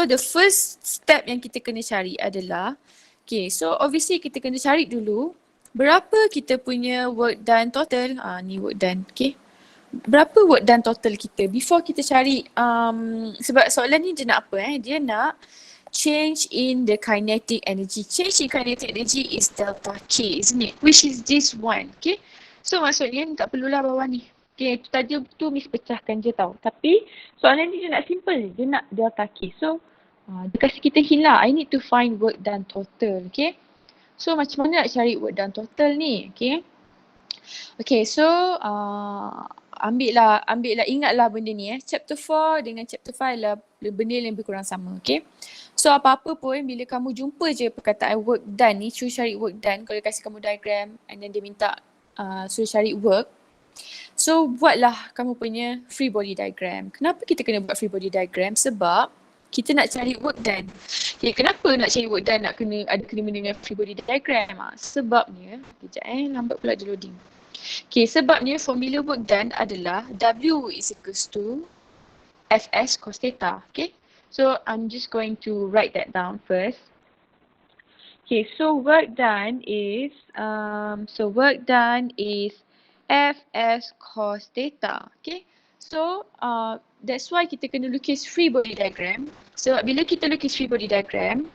the first step yang kita kena cari adalah, okay, so obviously kita kena cari dulu berapa kita punya work done total. Ni work done, okay. Berapa work done total kita before kita cari, sebab soalan ni dia nak apa dia nak change in the kinetic energy. Change in kinetic energy is delta K, isn't it? Which is this one, okay. So maksudnya tak perlulah bawah ni. Okay, tu tadi tu Miss pecahkan je tau. Tapi soalan ni dia nak simple je. Dia nak delta K. So dia kasi kita hint lah. I need to find work done total, okay. So macam mana nak cari work done total ni, okay. Okay, so ambil lah, ingatlah benda ni Chapter 4 dengan Chapter 5 lah benda yang lebih kurang sama, okay. So apa-apa pun bila kamu jumpa je perkataan work done ni, suruh cari work done, kalau dia kasi kamu diagram and then dia minta suruh cari work. So buatlah kamu punya free body diagram. Kenapa kita kena buat free body diagram? Sebab kita nak cari work done. Okay, kenapa nak cari work done nak kena kena dengan free body diagram? Sebabnya, kejap lambat pula dia loading. Okay, sebabnya formula work done adalah W is equals to Fs cos theta. Okay, so I'm just going to write that down first. Okay, so work done is Fs cos theta. Okay, so that's why kita kena lukis free body diagram. Sebab bila kita lukis free body diagram,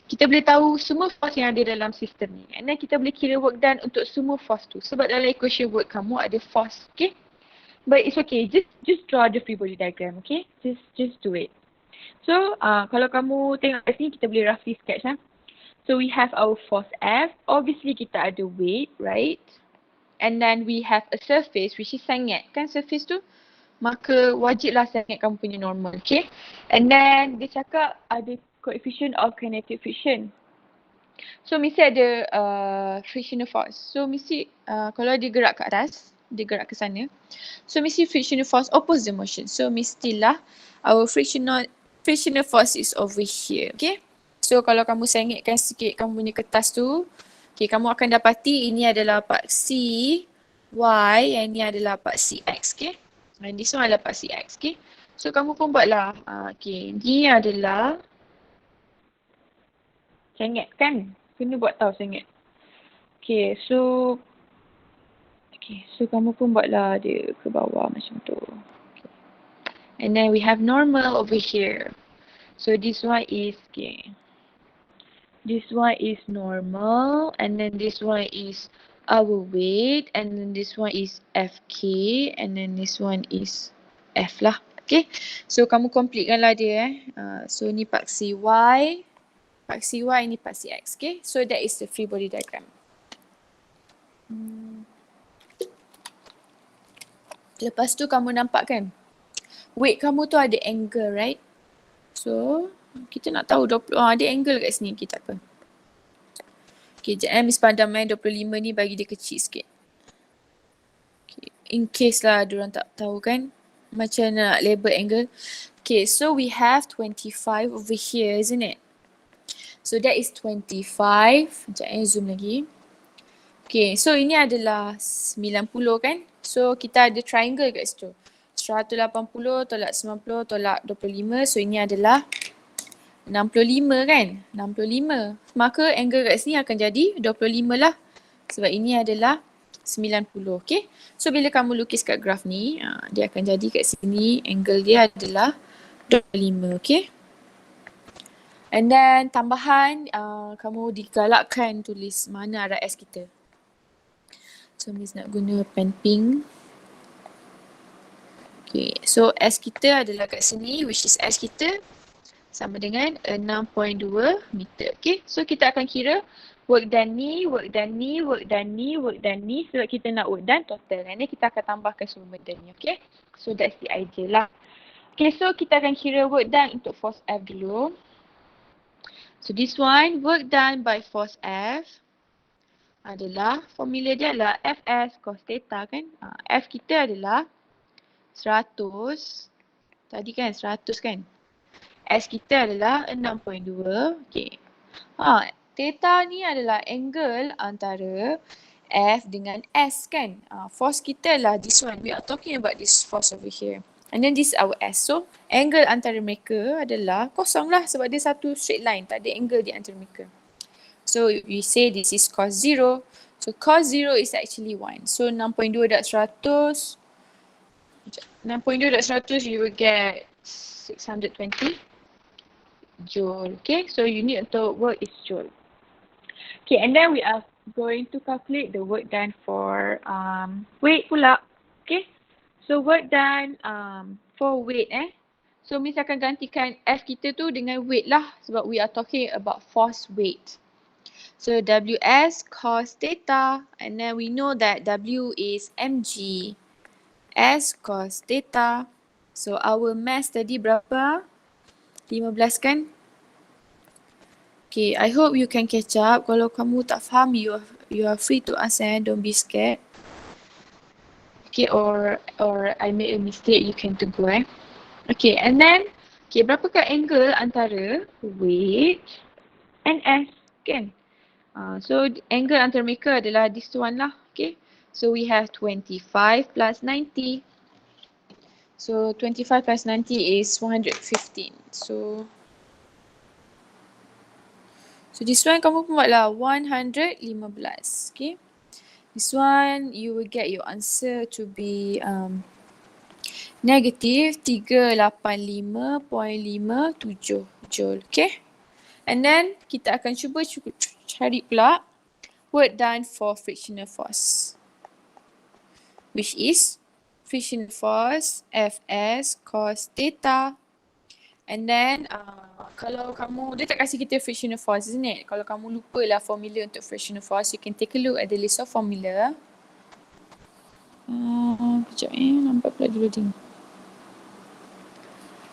kita boleh tahu semua force yang ada dalam sistem ni. And then kita boleh kira work done untuk semua force tu. Sebab dalam equation work kamu ada force, okay. But it's okay, just draw the free body diagram, okay. Just do it. So kalau kamu tengok kat sini, kita boleh roughly sketch So we have our force F. Obviously kita ada weight, right? And then we have a surface which is sengit. Kan surface tu? Maka wajiblah sengit kamu punya normal, okay? And then dia cakap ada coefficient of kinetic friction. So mesti ada frictional force. So mesti kalau dia gerak ke atas, dia gerak ke sana. So mesti frictional force oppose the motion. So mestilah our frictional force is over here, okay? So kalau kamu sengitkan sikit kamu punya kertas tu, okay, kamu akan dapati ini adalah paksi Y and ini adalah paksi X, okay? And this one adalah paksi X, okay? So kamu pun buatlah, okay, ini adalah sengit kan? Kena buat tahu sengit. Okay, so kamu pun buatlah dia ke bawah macam tu. Okay. And then we have normal over here. So this one is, okay, this one is normal, and then this one is our weight, and then this one is FK, and then this one is F lah. Okay, so kamu completekan lah dia so ni paksi Y, ni paksi X, okay. So that is the free body diagram. Lepas tu kamu nampak kan, weight kamu tu ada angle, right? So kita nak tahu 20, ada angle kat sini, kita apa. Okay, sekejap Miss pandang 25 ni bagi dia kecil sikit. Okay, in case lah diorang tak tahu kan macam mana nak label angle. Okay, so we have 25 over here, isn't it? So that is 25. Sekejap zoom lagi. Okay, so ini adalah 90 kan? So kita ada triangle kat situ. 180 tolak 90 tolak 25. So ini adalah 65 kan? 65. Maka angle kat sini akan jadi 25 lah. Sebab ini adalah 90, okay? So bila kamu lukis kat graf ni, dia akan jadi kat sini angle dia adalah 25, okay? And then tambahan, kamu digalakkan tulis mana arah S kita. So Miss nak guna pen pink. Okay, so S kita adalah kat sini, which is S kita sama dengan 6.2 meter. Okay, so kita akan kira work done ni, work done ni, work done ni, work done ni. Sebab kita nak work done total. And then kita akan tambahkan semua benda ni, okay. So that's the idea lah. Okay, so kita akan kira work done untuk force F dulu. So this one, work done by force F adalah, formula dia adalah Fs cos theta kan. F kita adalah 100. Tadi kan 100 kan. S kita adalah 6.2. Okay. Theta ni adalah angle antara F dengan S kan. Force kita adalah this one. We are talking about this force over here. And then this is our S. So angle antara mereka adalah kosong lah sebab dia satu straight line. Tak ada angle di antara mereka. So we say this is cos 0. So cos 0 is actually 1. So 6.2 darab 100. 6.2 darab 100 you will get 620 joule. Okay, so unit untuk work is joule. Okay, and then we are going to calculate the work done for weight pula. Okay, so work done for weight So Miss akan gantikan F kita tu dengan weight lah sebab we are talking about force weight. So WS cos theta, and then we know that W is mg. S cos theta. So our mass tadi berapa? 15 kan? Okay, I hope you can catch up. Kalau kamu tak faham, you are free to ask don't be scared. Okay, or I made a mistake, you can tegur Okay, and then, okay, berapakah angle antara weight and S, kan? So angle antara mereka adalah this one lah, okay? So we have 25 plus 90. So 25 plus 90 is 115. So this one kamu pun buatlah 115, okay? This one you will get your answer to be negative 385.57 joule, okay? And then kita akan cuba cari pula work done for frictional force, which is frictional force Fs cos theta. And then kalau kamu, dia tak kasih kita frictional force, isn't it? Kalau kamu lupa lah formula untuk frictional force, you can take a look at the list of formula. Kejap nampak pula dulu tengok.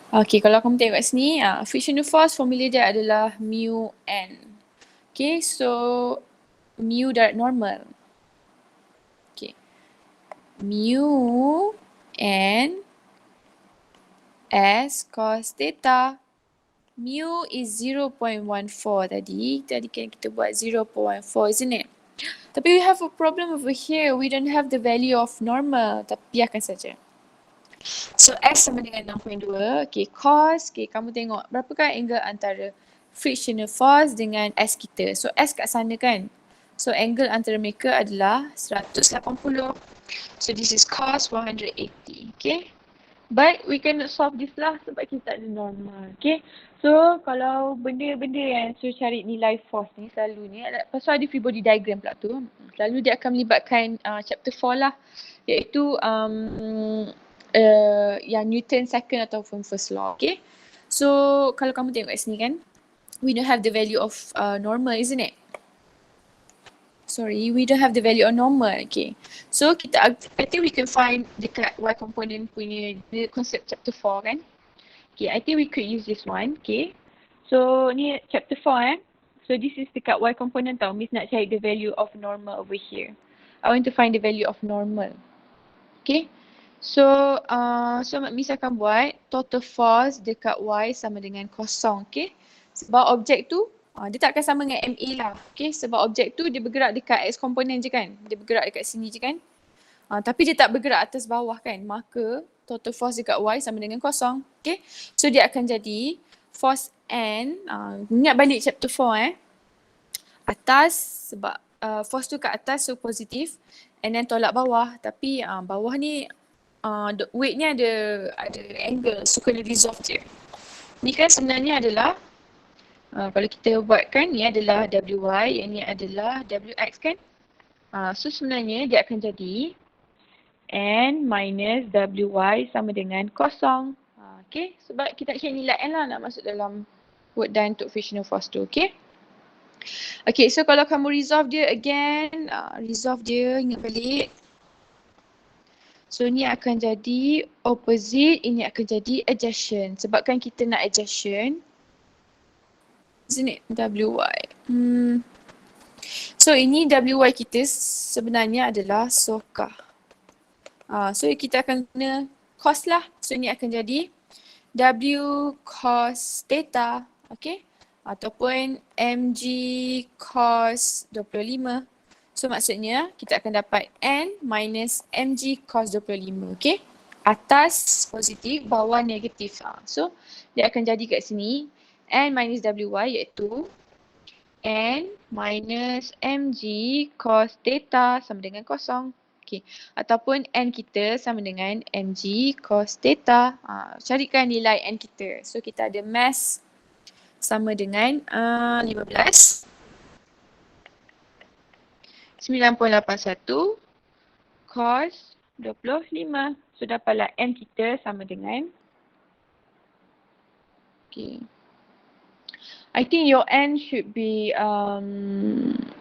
Okay, kalau kamu tengok kat sini, frictional force formula dia adalah mu n. Okay, so mu darab normal. Okay, mu n S cos theta. Mu is 0.14 tadi. Tadi kan kita buat 0.14, isn't it? Tapi we have a problem over here. We don't have the value of normal. Tapi biarkan saja. So S sama dengan 6.2. Okay, cos. Okay, kamu tengok berapakah angle antara frictional force dengan S kita. So S kat sana kan. So angle antara mereka adalah 180. So this is cos 180. Okay. But we cannot solve this lah sebab kita tak ada normal. Okay. So kalau benda-benda yang suruh cari nilai force ni selalu ni, pasal ada free body diagram pula tu, selalu dia akan melibatkan chapter 4 lah. Iaitu yang Newton second ataupun first law. Okay. So kalau kamu tengok kat sini kan, we don't have the value of normal, isn't it? Sorry, we don't have the value of normal. Okay. So I think we can find dekat Y component punya the concept chapter 4 kan. Okay, I think we could use this one. Okay. So ni chapter 4 So this is dekat Y component tau. Miss nak cari the value of normal over here. I want to find the value of normal. Okay. So Miss akan buat total force dekat Y sama dengan kosong. Okay. Sebab objek tu dia tak akan sama dengan MA lah. Okay, sebab objek tu dia bergerak dekat X component je kan. Dia bergerak dekat sini je kan. Tapi dia tak bergerak atas bawah kan. Maka total force dekat Y sama dengan kosong. Okay, so dia akan jadi force N. Ingat balik chapter 4 Atas sebab force tu kat atas so positif. And then tolak bawah. Tapi bawah ni weight ni ada angle. So kena resolve dia. Ni kan sebenarnya adalah kalau kita buatkan ni adalah WY, yang ni adalah WX kan. So sebenarnya dia akan jadi N minus WY sama dengan kosong. Okay, sebab kita nak cari nilai N lah nak masuk dalam work done untuk frictional force tu. Okay. Okay, so kalau kamu resolve dia again, resolve dia, ingat balik. So ni akan jadi opposite, ini akan jadi adjacent. Sebabkan kita nak adjacent, isn't it? WY. So ini WY kita sebenarnya adalah soka. So kita akan guna cos lah. So ini akan jadi W cos theta. Okay. Ataupun mg cos 25. So maksudnya kita akan dapat N minus mg cos 25. Okay. atas positif, bawah negatif. So dia akan jadi kat sini N minus WY iaitu N minus mg cos theta sama dengan kosong. Okay. Ataupun N kita sama dengan mg cos theta. Carikan nilai N kita. So kita ada mass sama dengan 15 9.81 cos 25. So dapatlah N kita sama dengan I think your N should be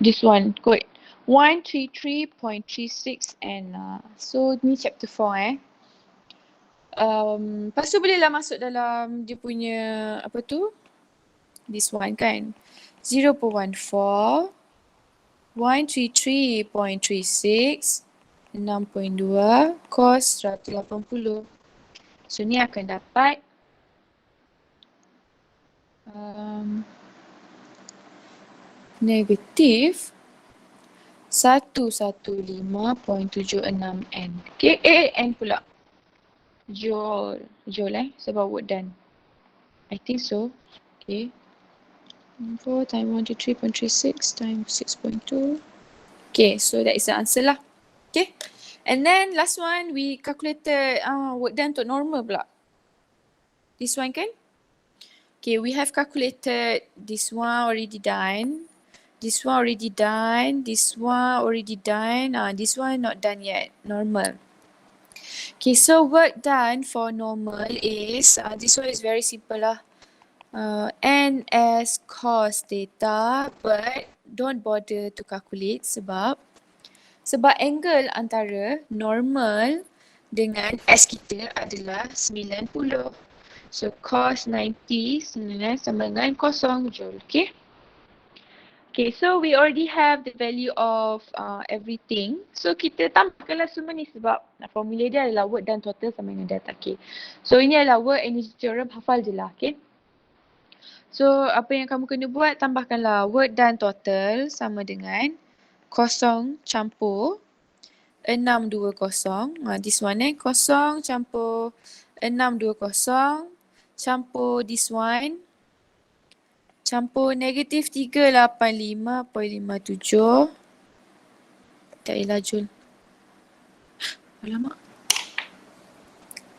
this one, kot 133.36 N. So ni chapter 4 Lepas tu bolehlah masuk dalam dia punya apa tu? This one kan. 0.14 133.36 6.2 cos 180. So ni akan dapat negatif 115.76 N. Okay, N pula. Joule sebab work done. I think so. Okay. 4 times 123.36 times 6.2. Okay, so that is the answer lah. Okay. And then last one we calculated work done untuk normal pula. This one kan? Okay, we have calculated this one already done. This one already done. This one already done. This one not done yet. Normal. Okay, so work done for normal is, this one is very simple lah. N as cos theta, but don't bother to calculate sebab angle antara normal dengan S kita adalah 90. So cos 90 sama dengan kosong joule. Okay. Okay, so we already have the value of everything. So kita tambahkanlah semua ni sebab formula dia adalah work done total sama dengan data. Okay. So ini adalah work energy theorem, hafal je lah. Okay. So apa yang kamu kena buat, tambahkanlah work done total sama dengan kosong campur 620. This one kosong campur 620 campur this one campur negatif 385.57. Tak ialah joule. Alamak.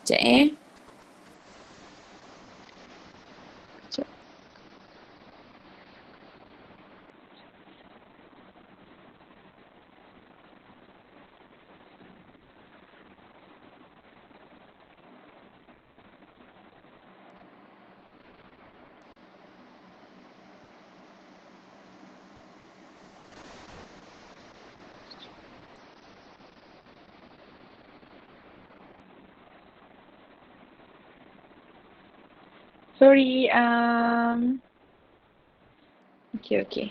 Sekejap Sorry, okay.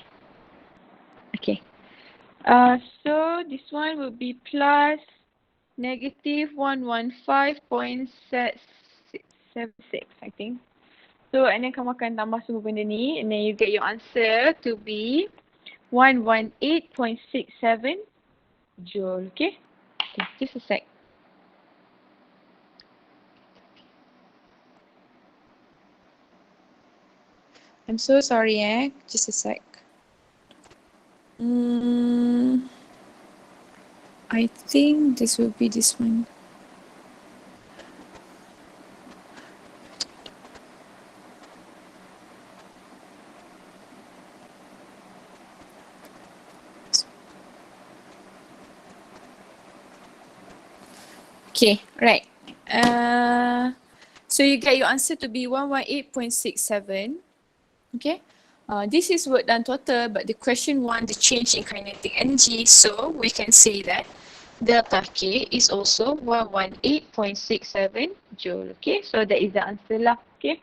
So this one will be plus negative 115.76, I think. So and then kamu akan tambah semua benda ni and then you get your answer to be 118.67 joule, okay? Just a sec. I'm so sorry, just a sec. I think this will be this one. Okay, right. So you get your answer to be 118.67. Okay. This is work done total, but the question wants the change in kinetic energy. So we can say that delta K is also 118.67 joule. Okay, so that is the answer lah. Okay.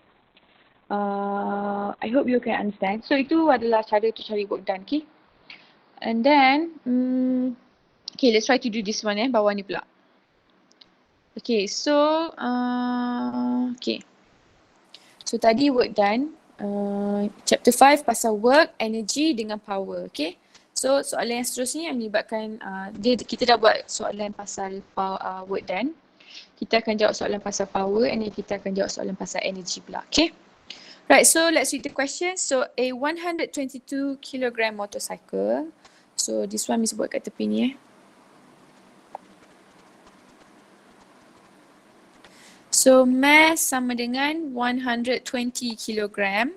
I hope you can understand. So itu adalah cara to cari work done. Okay. And then, okay, let's try to do this one bawah ni pula. Okay, so, okay. So tadi work done. Chapter 5 pasal work, energy dengan power. Okay. So soalan yang seterusnya yang melibatkan kita dah buat soalan pasal work done. Kita akan jawab soalan pasal power and then kita akan jawab soalan pasal energy pula. Okay. Right, so let's read the question. So a 122 kilogram motorcycle. So this one Miss buat kat tepi ni So mass sama dengan 120 kilogram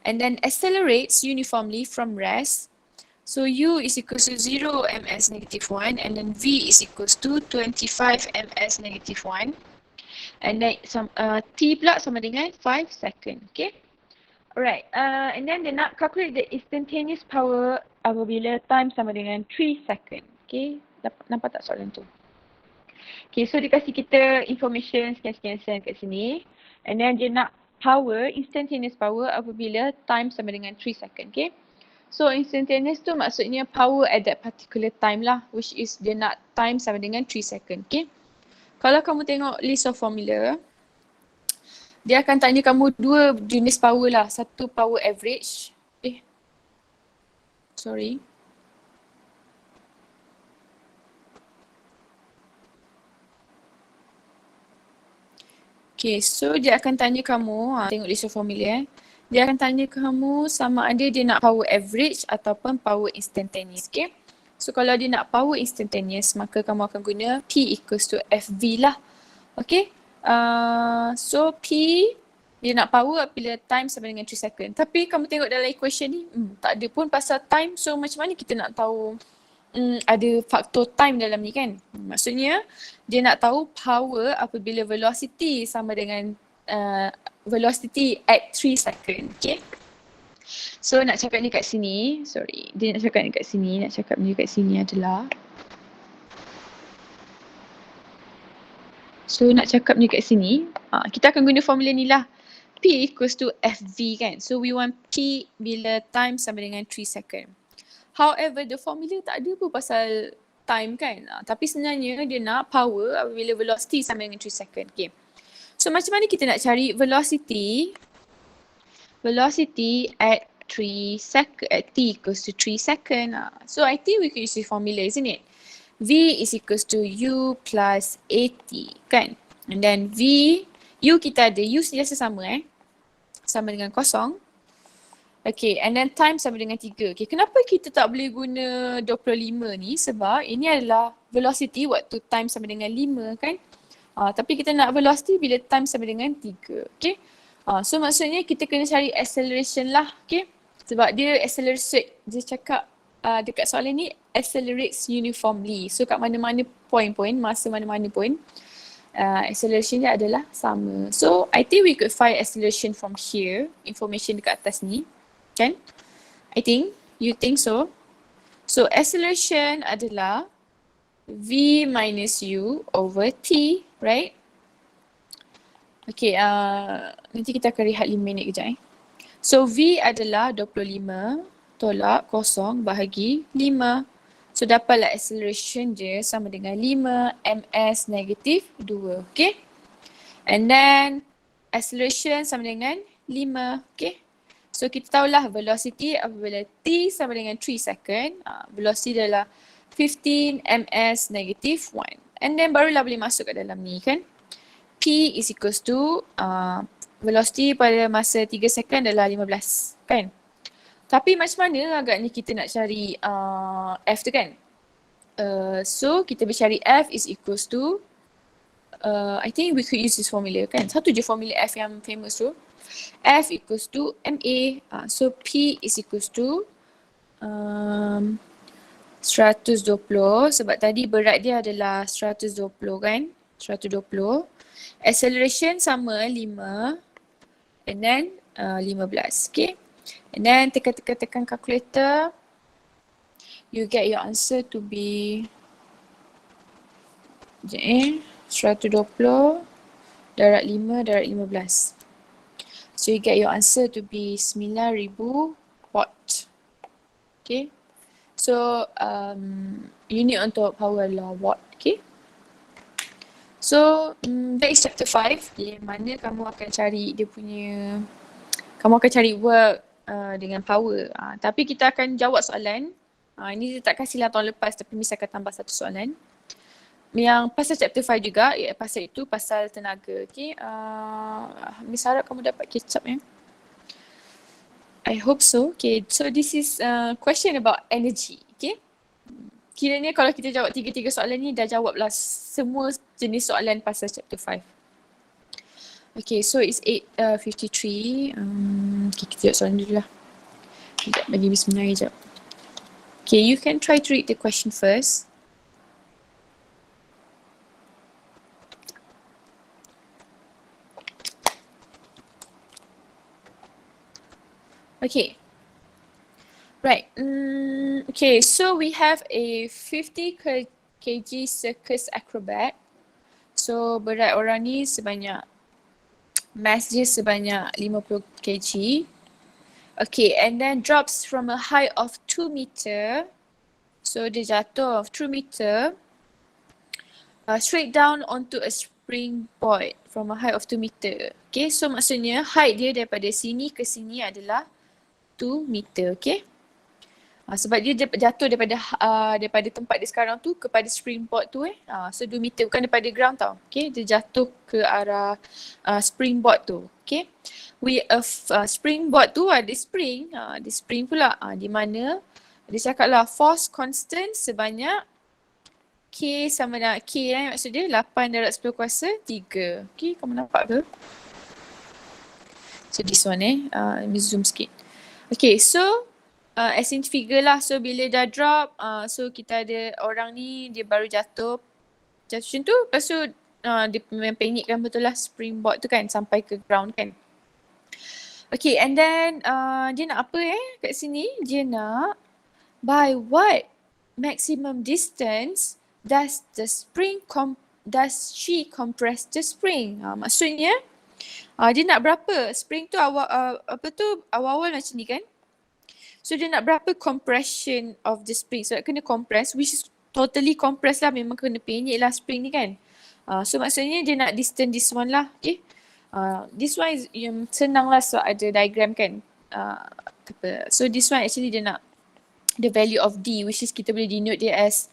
and then accelerates uniformly from rest. So U is equals to 0 ms negative 1 and then V is equals to 25 ms negative 1 and then T pula sama dengan 5 second. Okay. Alright, and then dia nak calculate the instantaneous power apabila time sama dengan 3 second. Okay, nampak tak soalan tu? Okay, so dia kasi kita information sekian-sekian kat sini. And then dia nak power, instantaneous power apabila time sama dengan 3 second. Okay. So instantaneous tu maksudnya power at that particular time lah. Which is dia nak time sama dengan 3 second. Okay. Kalau kamu tengok list of formula, dia akan tanya kamu dua jenis power lah. Satu power average. Sorry. Okay, so dia akan tanya kamu, tengok list of formula Dia akan tanya kamu sama ada dia nak power average ataupun power instantaneous. Okay. So kalau dia nak power instantaneous, maka kamu akan guna P equals to FV lah. Okay. So P, dia nak power apabila time sama dengan 3 second. Tapi kamu tengok dalam equation ni, tak ada pun pasal time. So macam mana kita nak tahu ada faktor time dalam ni kan? Maksudnya dia nak tahu power apabila velocity sama dengan velocity at 3 second. Okay. So nak cakap ni kat sini, sorry. Dia nak cakap ni kat sini, nak cakap ni kat sini adalah. So nak cakap ni kat sini, kita akan guna formula ni lah. P equals to FV kan. So we want P bila time sama dengan 3 second. However, the formula tak ada pun pasal time kan. Tapi sebenarnya dia nak power apabila velocity sama dengan 3 second. Okay. So macam mana kita nak cari velocity? Velocity at 3 second, at t equals to 3 second. So I think we can use the formula, isn't it? V is equals to U plus AT kan. And then V, U kita ada, U sentiasa sama sama dengan kosong. Okay, and then time sama dengan 3. Okay, kenapa kita tak boleh guna 25 ni? Sebab ini adalah velocity waktu time sama dengan 5 kan. Tapi kita nak velocity bila time sama dengan 3. Okay. So maksudnya kita kena cari acceleration lah. Okay. Sebab dia accelerate, dia cakap dekat soalan ni accelerates uniformly. So kat mana-mana point-point, masa mana-mana pun acceleration dia adalah sama. So I think we could find acceleration from here. Information dekat atas ni. Kan? I think. You think so? So acceleration adalah V minus U over T, right? Okay, nanti kita akan rehat 5 minit kejap So V adalah 25 tolak kosong bahagi 5. So dapatlah acceleration je sama dengan 5 ms negatif 2, okay? And then acceleration sama dengan 5, okay? So kita tahulah velocity apabila t sama dengan 3 second, velocity adalah 15 ms negative 1. And then barulah boleh masuk kat dalam ni kan. P is equals to velocity pada masa 3 second adalah 15 kan. Tapi macam mana agaknya kita nak cari F tu kan. So kita bercari F is equals to I think we could use this formula kan. Satu je formula F yang famous tu. F equals to MA. So P is equals to 120 sebab tadi berat dia adalah 120 kan. 120. Acceleration sama 5 and then 15. Okay. And then tekan calculator. You get your answer to be 120 darab 5 darab 15. So you get your answer to be 9,000 watt. Okay. So unit untuk power adalah watt. Okay. So that is chapter 5 di mana kamu akan cari dia punya, kamu akan cari work dengan power. Tapi kita akan jawab soalan. Ini dia tak kasihlah tahun lepas tapi Miss akan tambah satu soalan. yang pasal chapter 5 juga, pasal itu, pasal tenaga. Okay, Miss harap kamu dapat catch up ya. I hope so. Okay, so this is question about energy. Okay, kiranya kalau kita jawab tiga-tiga soalan ni dah jawablah semua jenis soalan pasal chapter 5. Okay, so it's 8:53. Okay, kita jawab soalan dulu lah. Sekejap, bagi Miss menari sekejap. Okay, you can try to read the question first. Okay. Right. Okay, so we have a 50 kg circus acrobat. So berat orang ni sebanyak, mass dia sebanyak 50 kg. Okay, and then drops from a height of 2 meter. So dia jatuh of 2 meter straight down onto a springboard from a height of 2 meter. Okay, so maksudnya height dia daripada sini ke sini adalah 2 meter, okay. Sebab dia jatuh daripada tempat dia sekarang tu kepada springboard tu so 2 meter, bukan daripada ground tau. Okay, dia jatuh ke arah springboard tu. Okay, springboard tu ada spring, ada spring pula di mana dia cakap lah force constant sebanyak K sama dengan K maksud dia 8 darab 10 kuasa 3. Okay, kamu nampak ke? So this one let me zoom sikit. Okay, so as in figure lah. So bila dah drop, so kita ada orang ni dia baru jatuh macam tu. Lepas tu dia memang panikkan betul lah springboard tu kan sampai ke ground kan. Okay, and then dia nak apa kat sini? Dia nak by what maximum distance does she compress the spring? Maksudnya dia nak berapa? Spring tu awal-awal macam ni kan? So dia nak berapa compression of the spring? So kena compress, which is totally compress lah, memang kena penyek lah spring ni kan. So maksudnya dia nak distance this one lah, okay. This one is yang senang lah, so ada diagram kan. So this one actually dia nak the value of D, which is kita boleh denote dia as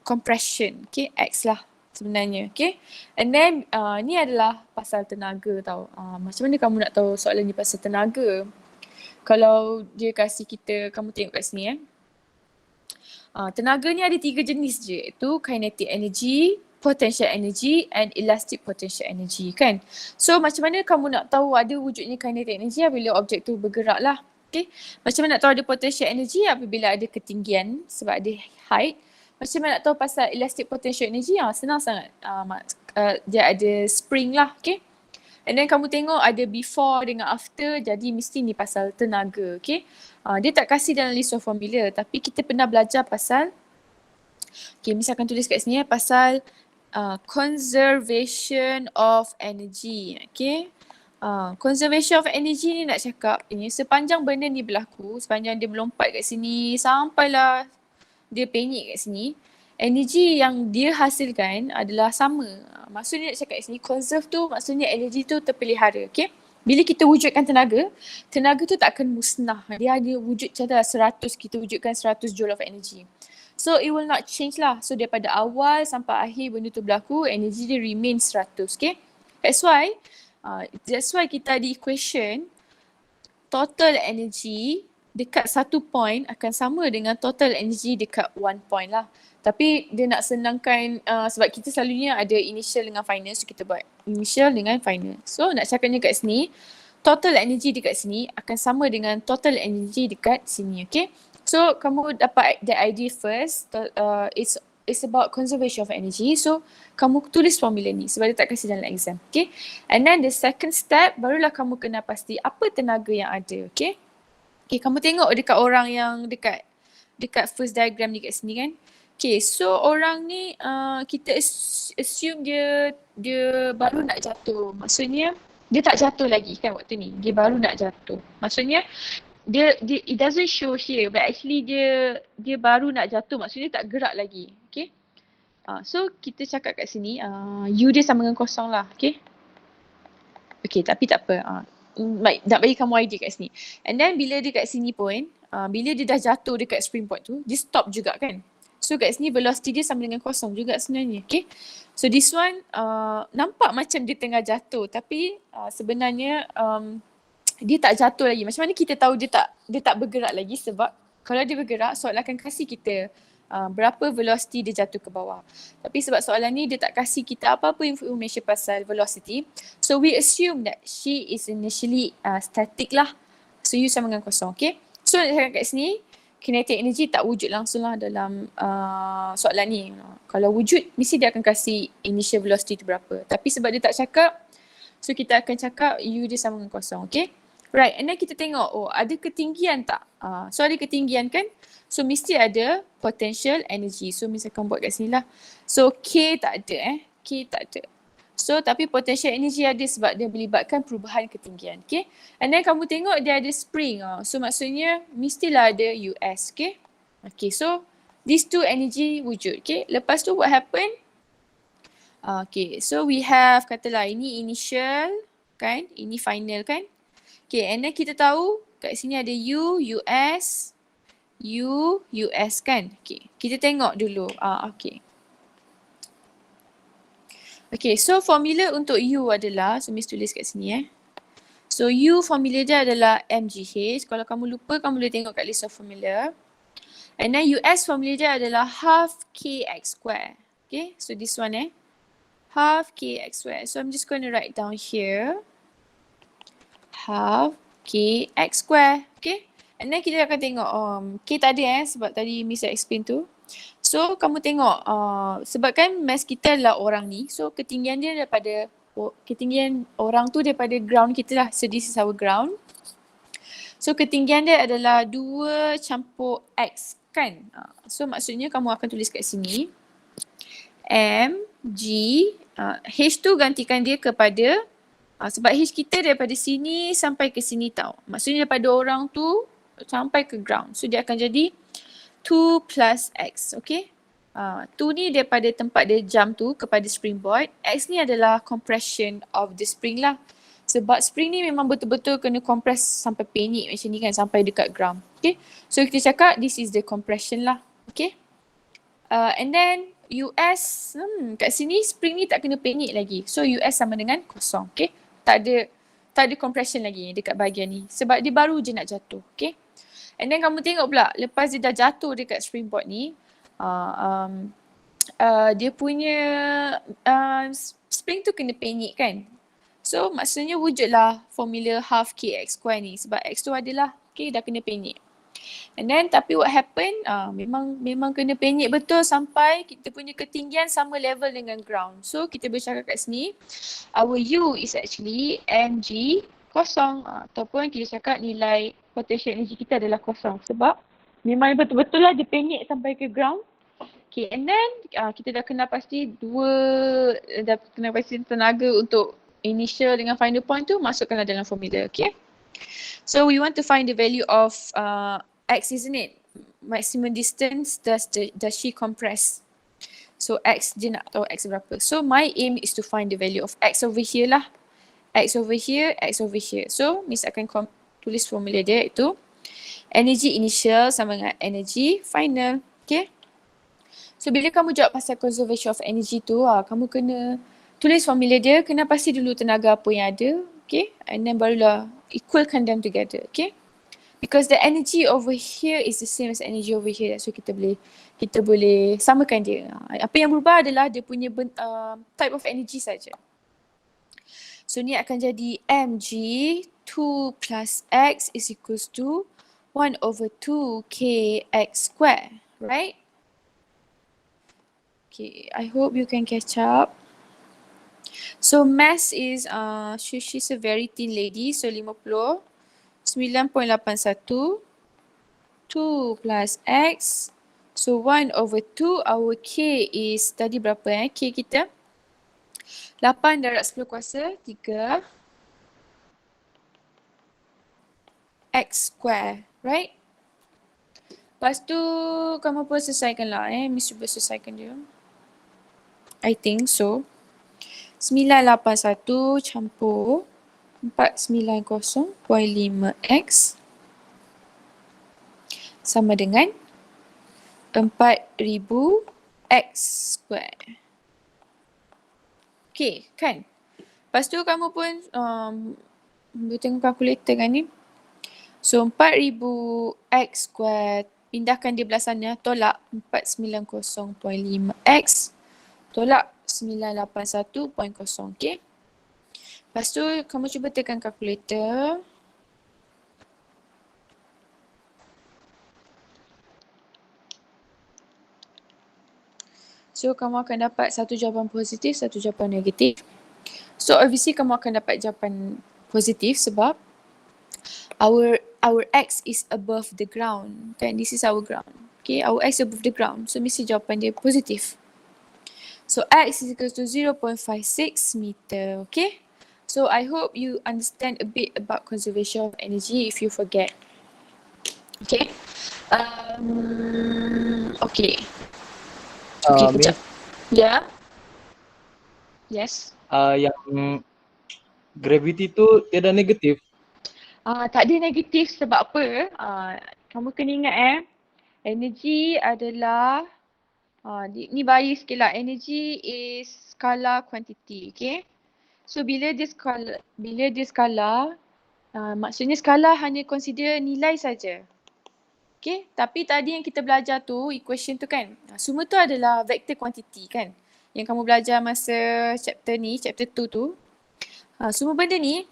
compression, okay, X lah sebenarnya, okay. And then ni adalah pasal tenaga tau. Macam mana kamu nak tahu soalan ni pasal tenaga? Kalau dia kasih kita, kamu tengok kat sini tenaga ni ada 3 jenis je, iaitu kinetic energy, potential energy and elastic potential energy kan. So macam mana kamu nak tahu ada wujudnya kinetic energy apabila objek tu bergerak lah, okay. Macam mana nak tahu ada potential energy apabila ada ketinggian sebab ada height. Macam mana nak tahu pasal elastic potential energy? Senang sangat. Dia ada spring lah, okay. And then kamu tengok ada before dengan after, jadi mesti ni pasal tenaga, okay. Dia tak kasih dalam list of formula, tapi kita pernah belajar pasal, okay, misalkan tulis kat sini pasal conservation of energy, okay. Conservation of energy ni nak cakap ini sepanjang benda ni berlaku, sepanjang dia melompat kat sini sampailah dia penyek kat sini, energi yang dia hasilkan adalah sama. Maksudnya nak cakap kat sini conserve tu maksudnya energi tu terpelihara, okay. Bila kita wujudkan tenaga, tenaga tu tak akan musnah. Dia ada wujud contoh 100, kita wujudkan 100 joule of energy. So it will not change lah. So daripada awal sampai akhir benda tu berlaku, energi dia remain 100, okay. That's why kita ada equation total energy dekat 1 point akan sama dengan total energy dekat 1 point lah. Tapi dia nak senangkan sebab kita selalunya ada initial dengan final, so kita buat initial dengan final. So nak cakapnya kat sini, total energy dekat sini akan sama dengan total energy dekat sini, okay. So kamu dapat the idea first, it's about conservation of energy. So kamu tulis formula ni sebab dia tak kasih dalam exam, okay. And then the second step, barulah kamu kena pasti apa tenaga yang ada, okay. Okay, kamu tengok dekat orang yang dekat first diagram ni kat sini kan. Okay, so orang ni kita assume dia baru nak jatuh. Maksudnya dia tak jatuh lagi kan waktu ni. Dia baru nak jatuh. Maksudnya dia it doesn't show here but actually dia baru nak jatuh. Maksudnya tak gerak lagi. Okay. So kita cakap kat sini U dia sama dengan kosong lah. Okay. Okay, tapi tak apa. Nak bagi kamu idea kat sini. And then bila dia kat sini pun, bila dia dah jatuh dekat springboard tu, dia stop juga kan. So kat sini velocity dia sama dengan kosong juga sebenarnya. Okay. So this one nampak macam dia tengah jatuh tapi sebenarnya dia tak jatuh lagi. Macam mana kita tahu dia tak bergerak lagi? Sebab kalau dia bergerak, soalan akan kasih kita berapa velocity dia jatuh ke bawah. Tapi sebab soalan ni dia tak kasih kita apa-apa information pasal velocity. So we assume that she is initially static lah. So U sama dengan kosong. Okay. So kat sini kinetic energy tak wujud langsung lah dalam soalan ni. Kalau wujud, mesti dia akan kasih initial velocity tu berapa. Tapi sebab dia tak cakap, so kita akan cakap U dia sama dengan kosong. Okay. Right, and then kita tengok, ada ketinggian tak? So ada ketinggian kan? So mesti ada potential energy. So misalkan buat kat sini lah. So K tak ada K tak ada. So tapi potential energy ada sebab dia melibatkan perubahan ketinggian. Okay. And then kamu tengok dia ada spring. So maksudnya mestilah ada US. Okay. Okay, so these two energy wujud. Okay. Lepas tu what happen? Okay, so we have katalah ini initial kan. Ini final kan. Okay, and then kita tahu kat sini ada U, US, U, US kan. Okay, kita tengok dulu. Okay. Okay, so formula untuk U adalah, so Miss tulis kat sini So U formula dia adalah MGH. Kalau kamu lupa, kamu boleh tengok kat list of formula. And then US formula dia adalah half KX square. Okay, so this one half KX square. So I'm just going to write down here. Half KX square. Okay. And then kita akan tengok K tak ada sebab tadi Miss explain tu. So kamu tengok sebab kan mass kita adalah orang ni. So ketinggian dia daripada ketinggian orang tu daripada ground kita lah. So this is our ground. So ketinggian dia adalah 2 campur X kan. So maksudnya kamu akan tulis kat sini M, G, H tu gantikan dia kepada sebab H kita daripada sini sampai ke sini tau. Maksudnya daripada orang tu sampai ke ground. So dia akan jadi 2 plus X. Okay. 2 ni daripada tempat dia jump tu kepada springboard. X ni adalah compression of the spring lah. Sebab spring ni memang betul-betul kena compress sampai penyik macam ni kan. Sampai dekat ground. Okay. So kita cakap this is the compression lah. Okay. And then US, kat sini spring ni tak kena penyik lagi. So US sama dengan kosong. Okay. Tak ada compression lagi dekat bahagian ni. Sebab dia baru je nak jatuh. Okay. And then kamu tengok pula lepas dia dah jatuh dekat springboard ni. Dia punya spring tu kena penyik kan. So maksudnya wujudlah formula half KX square ni. Sebab X tu adalah. Okay, dah kena penyik. And then tapi what happen, memang kena penyik betul sampai kita punya ketinggian sama level dengan ground. So kita bercakap kat sini, our U is actually mg kosong ataupun kita cakap nilai potential energy kita adalah kosong sebab memang betul-betul lah dia penyik sampai ke ground. Okay, and then kita dah kenal pasti tenaga untuk initial dengan final point tu masukkanlah dalam formula. Okay. So we want to find the value of X, isn't it? Maximum distance does she compress? So X, dia nak tahu X berapa. So my aim is to find the value of X over here lah. X over here, X over here. So Miss akan tulis formula dia iaitu energy initial sama dengan energy final. Okay. So bila kamu jawab pasal conservation of energy tu, kamu kena tulis formula dia, kena pasti dulu tenaga apa yang ada. Okay. And then barulah equalkan them together. Okay. Because the energy over here is the same as energy over here. So kita boleh samakan dia. Apa yang berubah adalah dia punya type of energy saja. So ni akan jadi mg 2 plus x is equals to 1 over 2 kx square. Right? Okay, I hope you can catch up. So mass is, she's a very thin lady. So 50. 9.81 2 plus x. So 1 over 2, our k is tadi berapa K kita? 8 darab 10 kuasa 3 x square, right? Lepas tu kamu pun selesaikan lah Miss cuba selesaikan dia. I think so. 981 campur 490.5x sama dengan 4,000 X square. Okay, kan? Lepas tu kamu pun tengok kalkulator kan ni. So 4,000 X square, pindahkan dia belah sana, tolak 490.5 X, tolak 981.0. Okay. Lepas tu kamu cuba tekan kalkulator. So kamu akan dapat satu jawapan positif, satu jawapan negatif. So obviously kamu akan dapat jawapan positif sebab our X is above the ground. Kan, this is our ground. Okay, our X above the ground. So mesti jawapan dia positif. So X is equal to 0.56 meter. Okay. So I hope you understand a bit about conservation of energy if you forget. Okay. Okay. Okay, kejap. Ya. Yes. Yang gravity tu tiada negatif. Tak ada negatif sebab apa? Kamu kena ingat energy adalah ni bias sikit lah. Energy is scalar quantity, okay? So bila dia skala, maksudnya skala hanya consider nilai saja. Okay, tapi tadi yang kita belajar tu, equation tu kan, semua tu adalah vector quantity kan. Yang kamu belajar masa chapter 2 tu. Semua benda ni,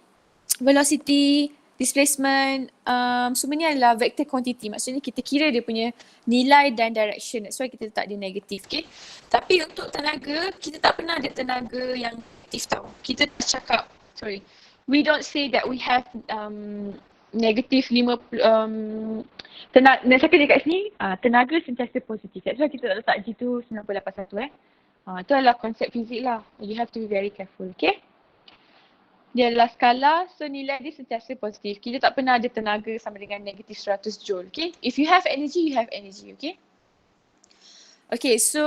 velocity, displacement, semuanya adalah vector quantity. Maksudnya kita kira dia punya nilai dan direction. That's why kita letak dia negatif, okay. Tapi untuk tenaga, kita tak pernah ada tenaga yang negatif tau. Kita cakap, we don't say that we have negatif 50, nak cakap dekat sini, tenaga sentiasa positif. That's why kita tak letak G tu 981 itu adalah konsep fizik lah. You have to be very careful, okay. Dia adalah skala, so nilai dia sentiasa positif. Kita tak pernah ada tenaga sama dengan negatif 100 joule, okay. If you have energy, you have energy, okay. Okay, so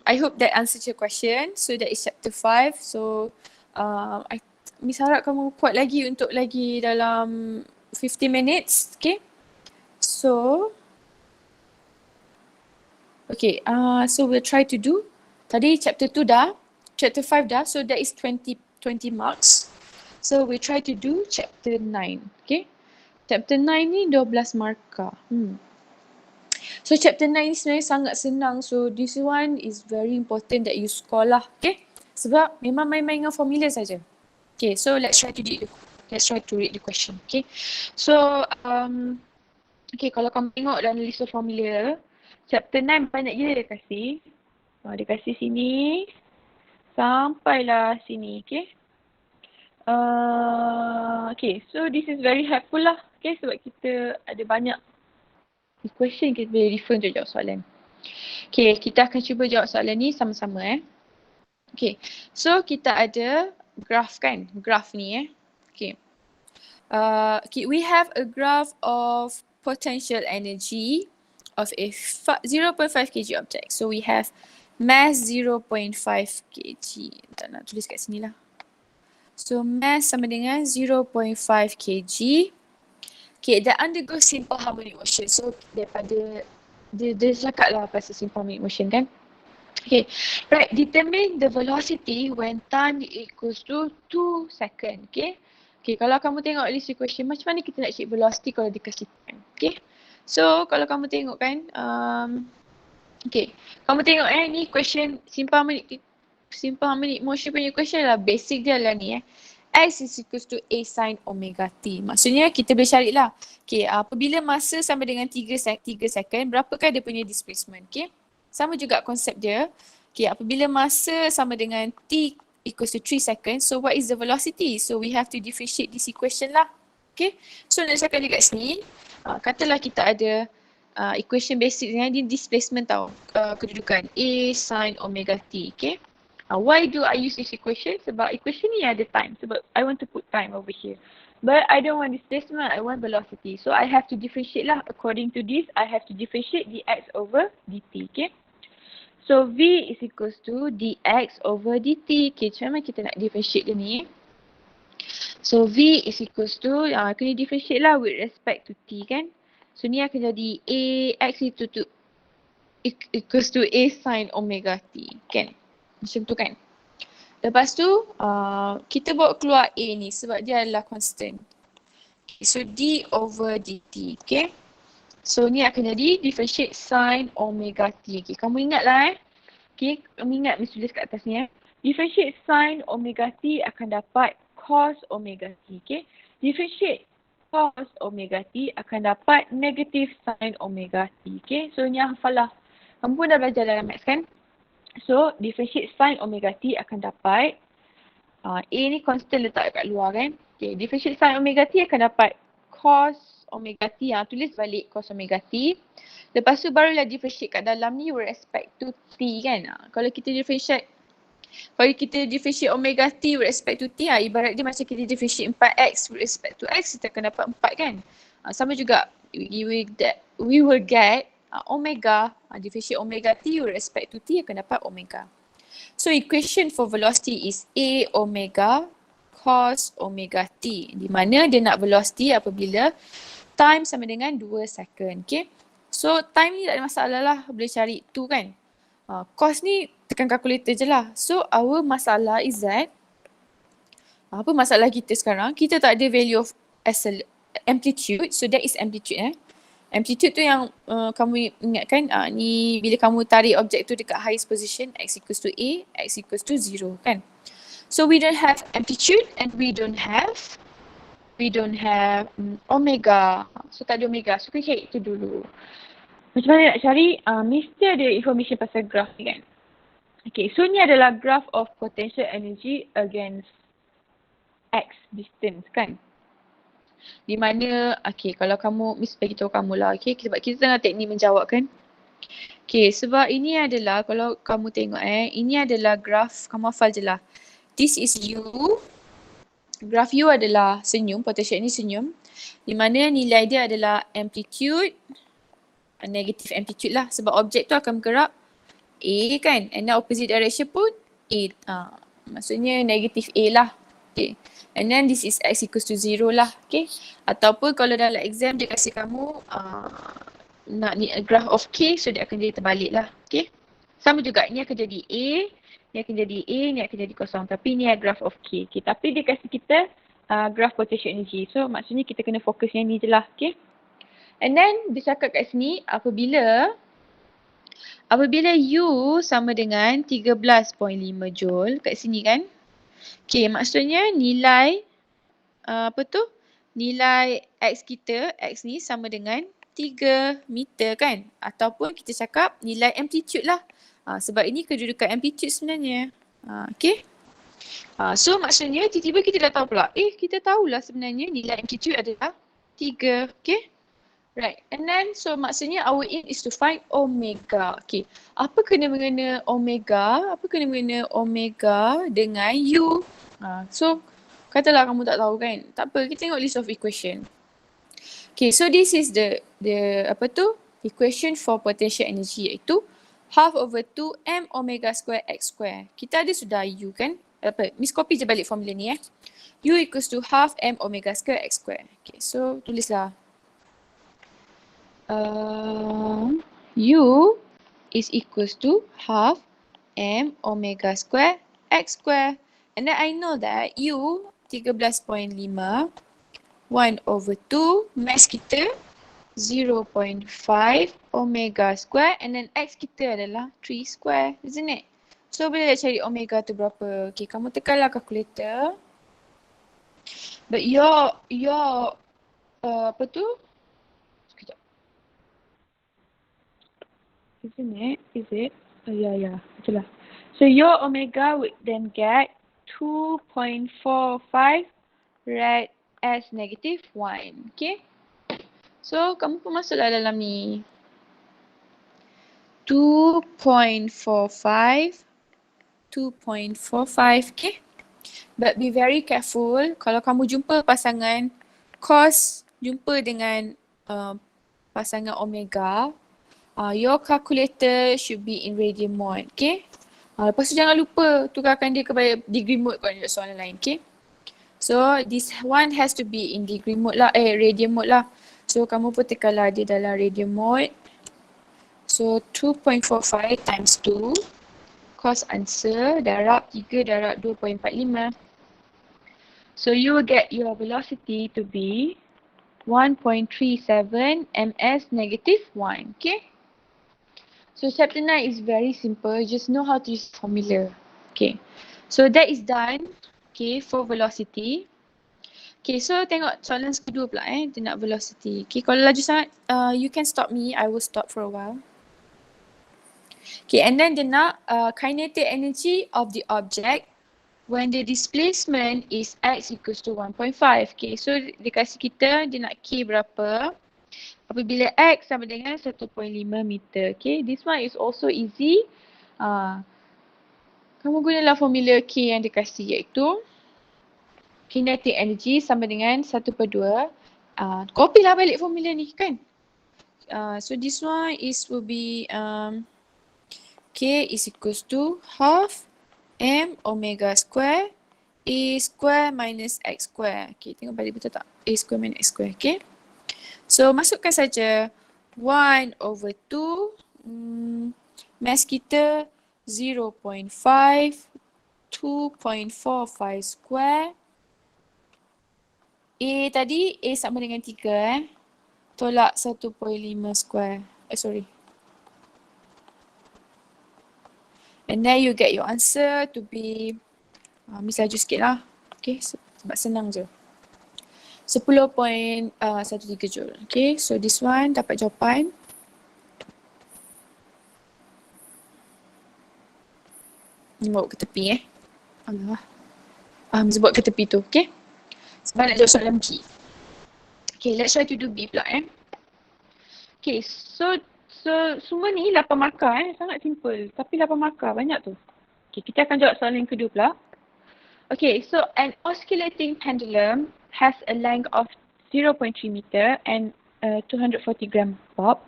I hope that answers your question. So that is chapter 5. So Miss harap kamu kuat lagi untuk lagi dalam 50 minutes, okay. So okay, so we'll try to do. Tadi chapter 2 dah, chapter 5 dah, so that is 20 marks. So we try to do chapter 9, okay. Chapter 9 ni 12 markah. So chapter 9 ni sebenarnya sangat senang. So this one is very important that you sekolah, okay. Sebab memang main-main dengan formula saja. Okay, so let's try to read the question, okay. So okay, kalau kamu tengok dalam list of formula, chapter 9 banyak gila dia kasih. Dia kasih sini sampailah sini, okay. Okay, so this is very helpful lah, okay, sebab kita ada banyak question kita boleh refer untuk jawab soalan. Okay, kita akan cuba jawab soalan ni sama-sama Okay, so kita ada graph kan, graph ni Okay. Okay, we have a graph of potential energy of a 0.5 kg object. So we have mass 0.5 kg. Tak nak tulis kat sini lah. So mass sama dengan 0.5 kg. Okay, that undergoes simple harmonic motion. So daripada dia cakap lah pasal simple harmonic motion kan. Okay, right, determine the velocity when time equals to 2 second, okay. Okay, kalau kamu tengok list equation, macam mana kita nak cek velocity kalau dikasih time, okay. So, kalau kamu tengok kan, okay, kamu tengok ni question simple harmonic motion punya question lah, basic dia lah ni X is equals to A sin omega T. Maksudnya kita boleh cari lah, okay, apabila masa sama dengan 3 second, berapakah dia punya displacement, okay. Sama juga konsep dia. Okay, apabila masa sama dengan T equals to 3 seconds, so what is the velocity? So we have to differentiate this equation lah. Okay, so nak cakap dekat sini, katalah kita ada equation basic dengan dia displacement tau, kedudukan A sin omega T, okay. Why do I use this equation? Sebab equation ni ada time, sebab I want to put time over here. But I don't want displacement, I want velocity. So I have to differentiate lah. According to this, I have to differentiate dx over dt, okay. So V is equals to dx over dt. Okay, macam mana kita nak differentiate dia ni? So V is equals to, kena differentiate lah with respect to t kan. So ni akan jadi A X equals to A sin omega T. Kan? Macam tu kan? Lepas tu, kita bawa keluar A ni sebab dia adalah constant. Okay, so D over dt. Okay? So ni akan jadi differentiate sin omega T. Okay, kamu ingatlah Okay, kamu ingat Miss tulis kat atas ni Differentiate sin omega T akan dapat cos omega T. Okay? Differentiate cos omega T akan dapat negative sin omega T. Okay? So ni hafalah. Kamu pun dah belajar dalam maths kan? So differentiate sin omega T akan dapat A ni constant letak kat luar kan. Okay, differentiate sin omega T akan dapat cos omega T. Tulis balik cos omega T. Lepas tu barulah differentiate kat dalam ni with respect to T kan. Kalau kita differentiate omega T with respect to T, ibarat dia macam kita differentiate 4x with respect to x, kita akan dapat 4 kan. Sama juga, we will get omega, differentiate omega T with respect to T akan dapat omega. So equation for velocity is A omega cos omega T. Di mana dia nak velocity apabila time sama dengan 2 second. Okay. So time ni tak ada masalah lah. Boleh cari 2 kan. Cos ni tekan calculator je lah. So our masalah is that apa masalah kita sekarang? Kita tak ada value of amplitude. So that is amplitude Amplitude tu yang kamu ingatkan ni bila kamu tarik objek tu dekat highest position x equals to A, x equals to 0 kan. So we don't have amplitude and we don't have omega. So tak ada omega. So kita cari itu dulu. Macam mana nak cari? Mesti ada information pasal graph ni kan. Okay, so ni adalah graph of potential energy against x distance kan. Di mana, okay, kalau kamu, Miss bagi tahu kamu lah, okay, sebab kita tengah teknik menjawab kan. Okay, sebab ini adalah, kalau kamu tengok ini adalah graf, kamu hafal je lah. This is U, graf U adalah senyum, potential ini senyum. Di mana nilai dia adalah amplitude, negative amplitude lah, sebab objek tu akan bergerak A kan, and then opposite direction pun A, maksudnya negative A lah. Okay. And then this is x equals to 0 lah. Okay. Ataupun kalau dalam exam dia kasih kamu nak ni a graph of K, so dia akan jadi terbalik lah. Okay. Sama juga. Ni akan jadi A. Ni akan jadi A. Ni akan jadi kosong. Tapi ni graph of K. Okay. Tapi dia kasih kita graph potential energy. So maksudnya kita kena fokus yang ni je lah. Okay. And then dia cakap kat sini apabila U sama dengan 13.5 joule kat sini kan. Okay, maksudnya nilai nilai X kita, X ni sama dengan 3 meter kan. Ataupun kita cakap nilai amplitude lah. Sebab ini kedudukan amplitude sebenarnya. Okay. So maksudnya tiba-tiba kita dah tahu pula. Kita tahulah sebenarnya nilai amplitude adalah 3. Okay. Right. And then so maksudnya our aim is to find omega. Okay. Apa kena-mengena omega? Apa kena-mengena omega dengan U? So katalah kamu tak tahu kan. Tak apa, kita tengok list of equation. Okay, so this is the equation for potential energy, iaitu half over 2 m omega square x square. Kita ada sudah U kan? Miss copy je balik formula ni U equals to half m omega square x square. Okay, so tulislah. U is equals to half m omega square x square. And then I know that U 13.5 1 over 2 mass kita 0.5 omega square and then x kita adalah 3 square, isn't it? So boleh nak cari omega tu berapa? Okay, kamu tekanlah calculator. But your sekejap. Isn't it? Is it? Oh yeah. Itulah. So your omega would then get 2.45 rad as negative 1. Okay. So kamu pun masuklah dalam ni. 2.45. Okay. But be very careful kalau kamu jumpa pasangan cos jumpa dengan pasangan omega. Your calculator should be in radian mode, okay? Lepas tu jangan lupa tukarkan dia kepada degree mode kalau ada soalan lain, okay? So this one has to be in degree mode lah, radian mode lah. So kamu pun tekanlah dia dalam radian mode. So 2.45 times 2. Cos answer darab 3 darab 2.45. So you will get your velocity to be 1.37 ms negative 1. Okay. So chapter 9 is very simple. You just know how to use formula. Okay. So that is done. Okay, for velocity. Okay, so tengok soalan kedua pula dia nak velocity. Okay, kalau laju sangat, you can stop me. I will stop for a while. Okay, and then dia nak kinetic energy of the object when the displacement is x equals to 1.5. Okay, so dia kasih kita, dia nak k berapa apabila x sama dengan 1.5 meter. Okay, this one is also easy. Kamu gunalah formula k yang dia kasih, iaitu kinetic energy sama dengan 1/2. Copy lah balik formula ni kan. So this one will be k is equals to half m omega square a square minus x square. Okay, tengok balik betul tak? A square minus x square. Okay. So masukkan saja 1/2. Mass kita 0.5, 2.45 square. A tadi, A sama dengan 3 tolak 1.5 square. Sorry. And then you get your answer to be, Miss laju sikit lah. Okay, sebab senang je. 10.13 Joule. Okay, so this one dapat jawapan. Ni bawa ke tepi Allah. Mesti bawa ke tepi tu, okay. Sebab nak jawab soalan B. Okay, let's try to do B pula Okay, so semua ni 8 markah sangat simple. Tapi 8 markah banyak tu. Okay, kita akan jawab soalan yang kedua pula. Okay, so an oscillating pendulum has a length of 0.3 meter and 240 gram bob.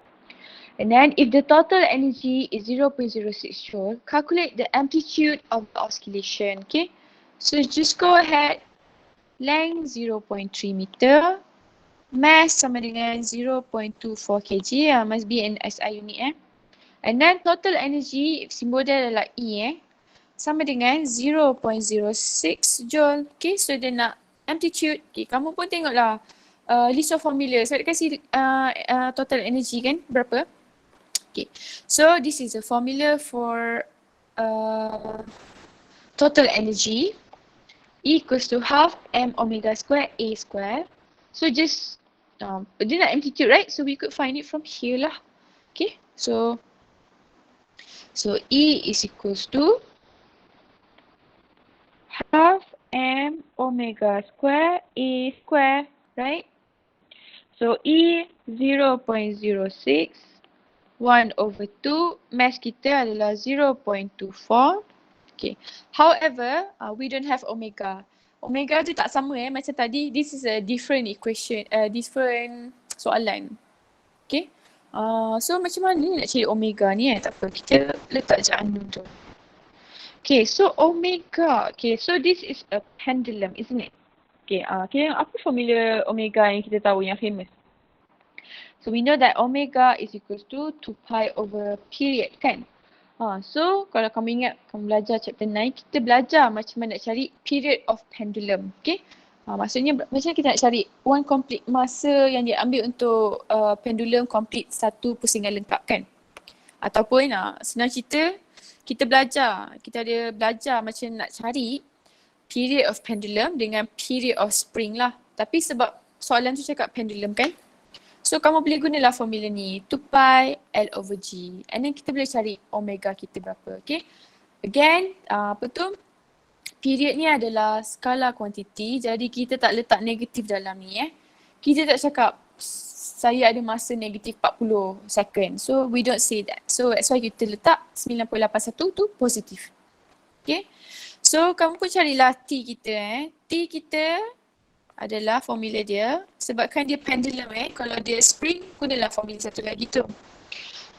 And then if the total energy is 0.06 joule, calculate the amplitude of the oscillation. Okay, so just go ahead. Length 0.3 meter. Mass sama dengan 0.24 kg. Must be an SI unit And then total energy, simbol dia adalah E sama dengan 0.06 joule. Okay, so dia nak amplitude. Okay, kamu pun tengoklah list of formula. So dia kasi total energy kan, berapa? Okay, so this is a formula for total energy. E equals to half m omega square a square. So just, dia nak amplitude, right? So we could find it from here lah. Okay, so E is equals to half m omega square a square, right? So E 0.06, 1/2, mass kita adalah 0.24. Okay. However, we don't have omega. Omega tu tak sama macam tadi. This is a different equation, different soalan. Okay. So macam mana nak cari omega ni Tak apa, kita letak je anu tu. Okay, so omega. Okay, so this is a pendulum, isn't it? Okay, apa formula omega yang kita tahu yang famous? So we know that omega is equals to 2 pi over period kan? So kalau kamu ingat, kamu belajar chapter 9, kita belajar macam mana nak cari period of pendulum. Okay. Maksudnya macam kita nak cari one complete masa yang dia ambil untuk pendulum complete satu pusingan lengkap kan. Ataupun senang cerita, kita ada belajar macam nak cari period of pendulum dengan period of spring lah. Tapi sebab soalan tu cakap pendulum kan. So kamu boleh gunalah formula ni, 2 pi L/G. And then kita boleh cari omega kita berapa, okay. Again, period ni adalah skala kuantiti. Jadi kita tak letak negatif dalam ni Kita tak cakap saya ada masa negatif 40 second. So we don't say that. So that's why kita letak 9.81 tu positif. Okay. So kamu pun carilah T kita T kita adalah formula dia. Sebabkan dia pendulum kalau dia spring, gunalah formula satu lagi tu.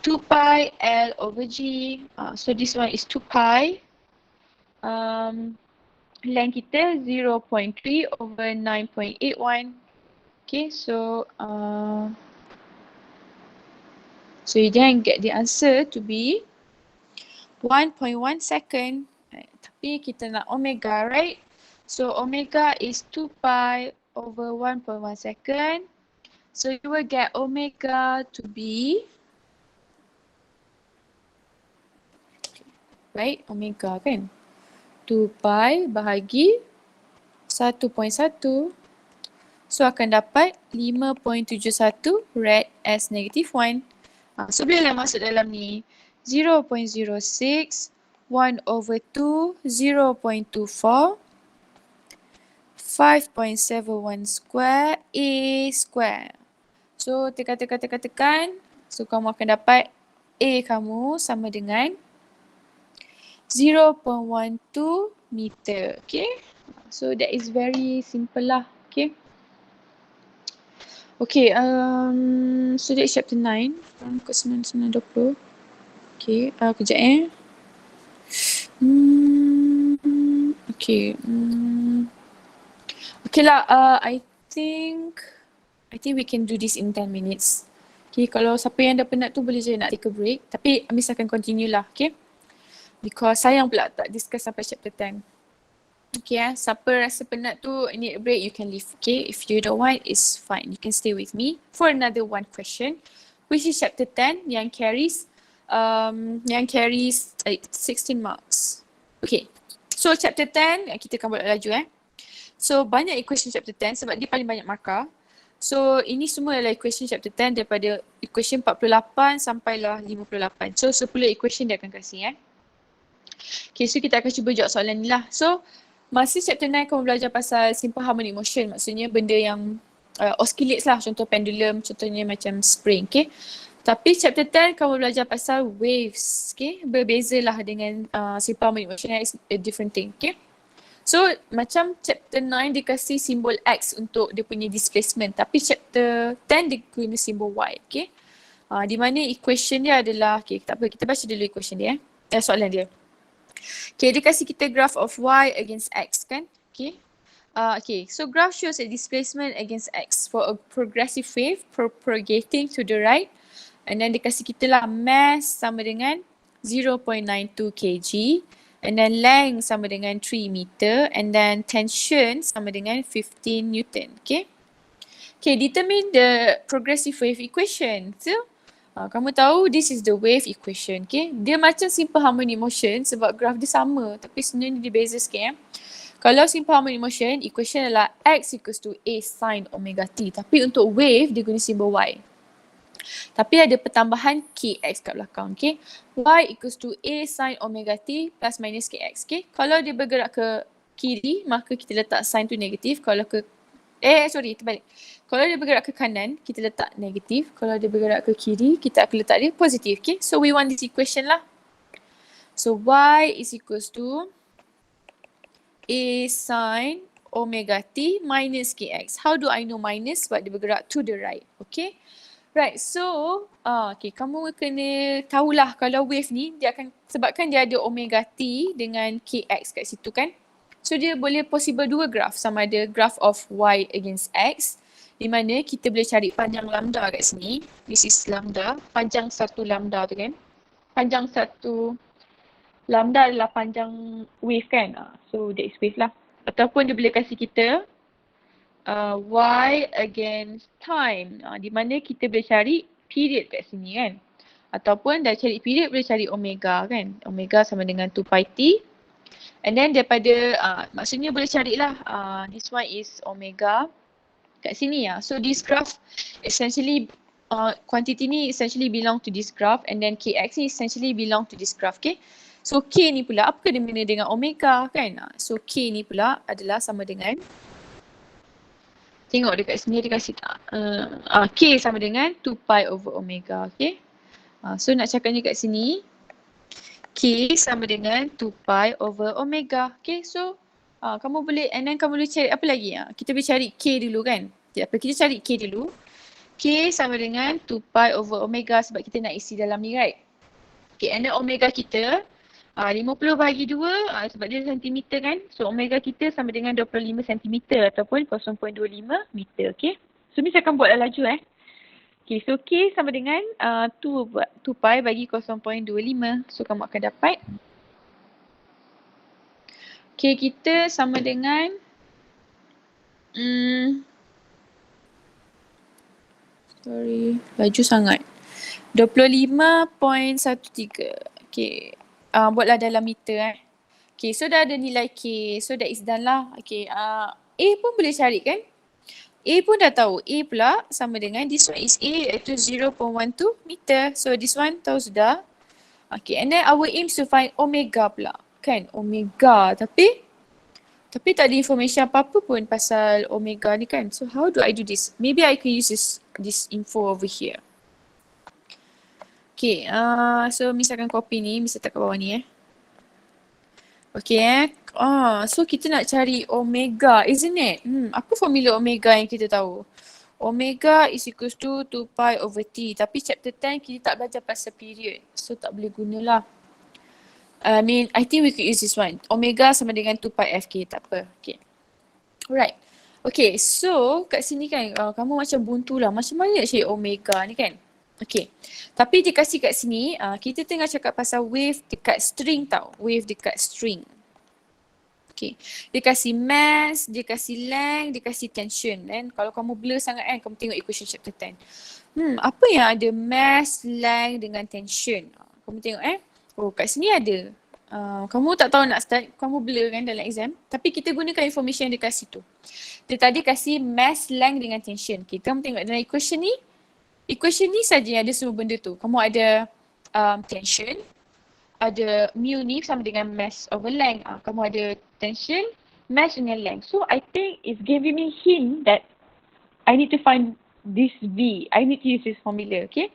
2 pi L/G. So this one is 2 pi. Length kita 0.3 over 9.81. Okay, so you then get the answer to be 1.1 second. Tapi kita nak omega, right? So omega is 2 pi over 1.1 second. So you will get omega to be, right, omega kan? 2 pi bahagi 1.1. So akan dapat 5.71 rad as negative 1. So bolehlah masuk dalam ni 0.06, 1 over 2, 0.24, 5.71 square, A square. So tekan. So kamu akan dapat A kamu sama dengan 0.12 meter. Okay. So that is very simple lah. Okay. Okay, so that's chapter 9. Muka 9.20. Okay, kejap Okay. Okay lah, I think we can do this in 10 minutes. Okay, kalau siapa yang dah penat tu boleh je nak take a break. Tapi Miss akan continue lah, okay? Because sayang pula tak discuss sampai chapter 10. Okay, siapa rasa penat tu need a break, you can leave, okay? If you don't want, it's fine. You can stay with me for another one question, which is chapter 10 yang carries 16 marks. Okay, so chapter 10 kita akan buat laju So banyak equation chapter 10 sebab dia paling banyak markah. So ini semua adalah equation chapter 10 daripada equation 48 sampailah 58. So 10 equation dia akan kasih Okay, so kita akan cuba jawab soalan ni lah. So masa chapter 9 kamu belajar pasal simple harmonic motion, maksudnya benda yang oscillates lah, contoh pendulum, contohnya macam spring, okay. Tapi chapter 10 kamu belajar pasal waves, okay. Berbezalah dengan simple harmonic motion, is a different thing, okay. So macam chapter 9 dia kasih simbol X untuk dia punya displacement, tapi chapter 10 dia guna simbol Y, okay. Di mana equation dia adalah, okay, tak apa, kita baca dulu equation dia soalan dia. Okay, dia kasih kita graph of Y against X kan, okay. Okay, so graph shows a displacement against X for a progressive wave propagating to the right, and then dia kasih kita lah mass sama dengan 0.92 kg, and then length sama dengan 3 meter, and then tension sama dengan 15 Newton, okay. Okay, determine the progressive wave equation. So, kamu tahu this is the wave equation, okay. Dia macam simple harmonic motion sebab graph dia sama, tapi sebenarnya dia beza sikit Kalau simple harmonic motion, equation adalah X equals to A sin omega T. Tapi untuk wave, dia guna simbol Y. Tapi ada pertambahan KX kat belakang, okay. Y equals to A sin omega T plus minus KX, okay. Kalau dia bergerak ke kiri, maka kita letak sin tu negatif. Kalau ke, terbalik. Kalau dia bergerak ke kanan, kita letak negatif. Kalau dia bergerak ke kiri, kita akan letak dia positif, okay. So we want this equation lah. So Y is equals to A sin omega T minus KX. How do I know minus? Sebab dia bergerak to the right, okay. Right, so okay, kamu kena tahulah kalau wave ni dia akan, sebabkan dia ada omega T dengan KX kat situ kan. So dia boleh possible dua graph, sama ada graph of Y against X, di mana kita boleh cari panjang lambda kat sini. This is lambda, panjang satu lambda tu kan. Panjang satu lambda adalah panjang wave kan. So that is wave lah. Ataupun dia boleh kasih kita Y against time, di mana kita boleh cari period kat sini kan. Ataupun dah cari period boleh cari omega kan. Omega sama dengan 2 pi T. And then daripada, maksudnya boleh carilah this one is omega kat sini So this graph essentially, quantity ni essentially belong to this graph, and then KX ni essentially belong to this graph, okay. So K ni pula, apa kena dengan omega kan. So K ni pula adalah sama dengan, tengok dekat sini dia kasih K sama dengan 2 pi over omega, okay. So nak cakapnya kat sini, K sama dengan 2 pi over omega, okay. So kamu boleh, and then kamu boleh cari apa lagi kita boleh cari K dulu kan. Kita cari K dulu. K sama dengan 2 pi over omega sebab kita nak isi dalam ni, right. Okay, and then omega kita 50 bahagi 2 sebab dia cm kan. So omega kita sama dengan 25 cm ataupun 0.25 meter, okay. So Miss akan buat laju Okay, so K sama dengan 2 pi bagi 0.25. So kamu akan dapat K kita sama dengan laju sangat. 25.13. Okay. Buatlah dalam meter Okay, so dah ada nilai K. So that is done lah. Okay, A pun boleh cari kan? A pun dah tahu. A pula sama dengan this one is A iaitu 0.12 meter. So this one tahu sudah. Okay, and then our aim is to find omega pula. Kan? Omega. Tapi tak ada information apa-apa pun pasal omega ni kan. So how do I do this? Maybe I can use this info over here. Okay, so Miss akan copy ni. Miss letak kat bawah ni Okay so kita nak cari omega, isn't it? Apa formula omega yang kita tahu? Omega is equals to 2 pi over T. Tapi chapter 10 kita tak belajar pasal period. So tak boleh gunalah. I think we could use this one. Omega sama dengan 2 pi FK. Tak apa. Okay. Alright. Okay, so kat sini kan kamu macam buntu lah. Macam mana nak cari omega ni kan? Okay. Tapi dia kasih kat sini, kita tengah cakap pasal wave dekat string tau. Wave dekat string. Okay. Dia kasih mass, dia kasih length, dia kasih tension. Dan kalau kamu blur sangat kan, kamu tengok equation chapter 10. Apa yang ada mass, length dengan tension? Kamu tengok Oh, kat sini ada. Kamu tak tahu nak start, kamu blur kan dalam exam. Tapi kita gunakan information yang dia kasih tu. Dia tadi kasih mass, length dengan tension. Okay, kamu tengok dalam equation ni. Equation ni saja yang ada semua benda tu. Kamu ada tension, ada mu ni sama dengan mass over length. Kamu ada tension, mass dengan length. So I think it's giving me hint that I need to find this V. I need to use this formula, okay?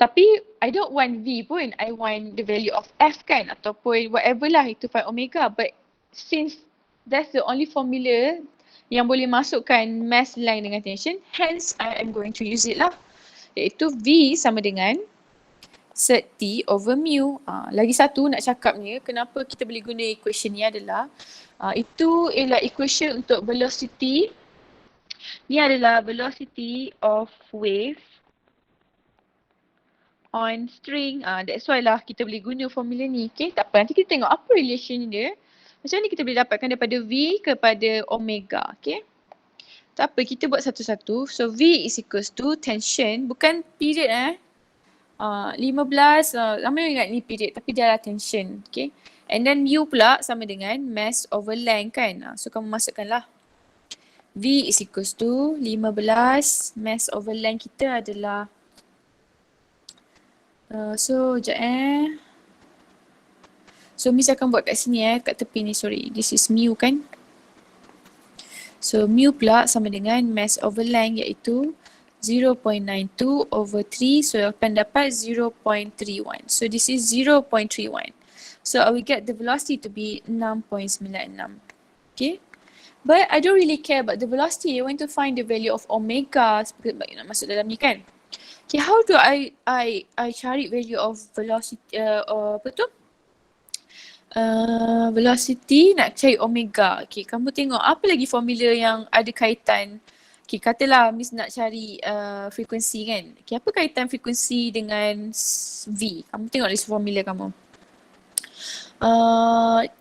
Tapi I don't want V pun. I want the value of F kan, ataupun whatever lah to find omega. But since that's the only formula yang boleh masukkan mass, length dengan tension, hence I am going to use it lah. Iaitu V sama dengan set T over mu. Lagi satu nak cakapnya, kenapa kita boleh guna equation ni adalah itu ialah equation untuk velocity. Ni adalah velocity of wave on string. That's why lah kita boleh guna formula ni. Okay, tak apa. Nanti kita tengok apa relation dia. Macam ni kita boleh dapatkan daripada V kepada omega. Okay. Tak apa, kita buat satu-satu. So V is equals to tension. Bukan period 15. Lama ingat ni period. Tapi dia adalah tension. Okay. And then mu pula sama dengan mass over length kan. So kamu masukkanlah. V is equals to 15. Mass over length kita adalah so sekejap So Miss akan buat kat sini kat tepi ni, sorry. This is mu kan. So mu pula sama dengan mass over length iaitu 0.92 over 3. So akan dapat 0.31. So this is 0.31. So I will get the velocity to be 6.96. Okay. But I don't really care about the velocity. I want to find the value of omega. Seperti nak masuk dalam ni kan. Okay, how do I cari value of velocity, velocity nak cari omega. Okay, kamu tengok apa lagi formula yang ada kaitan. Okay, katalah Miss nak cari frekuensi kan. Okay, apa kaitan frekuensi dengan V? Kamu tengok list formula kamu.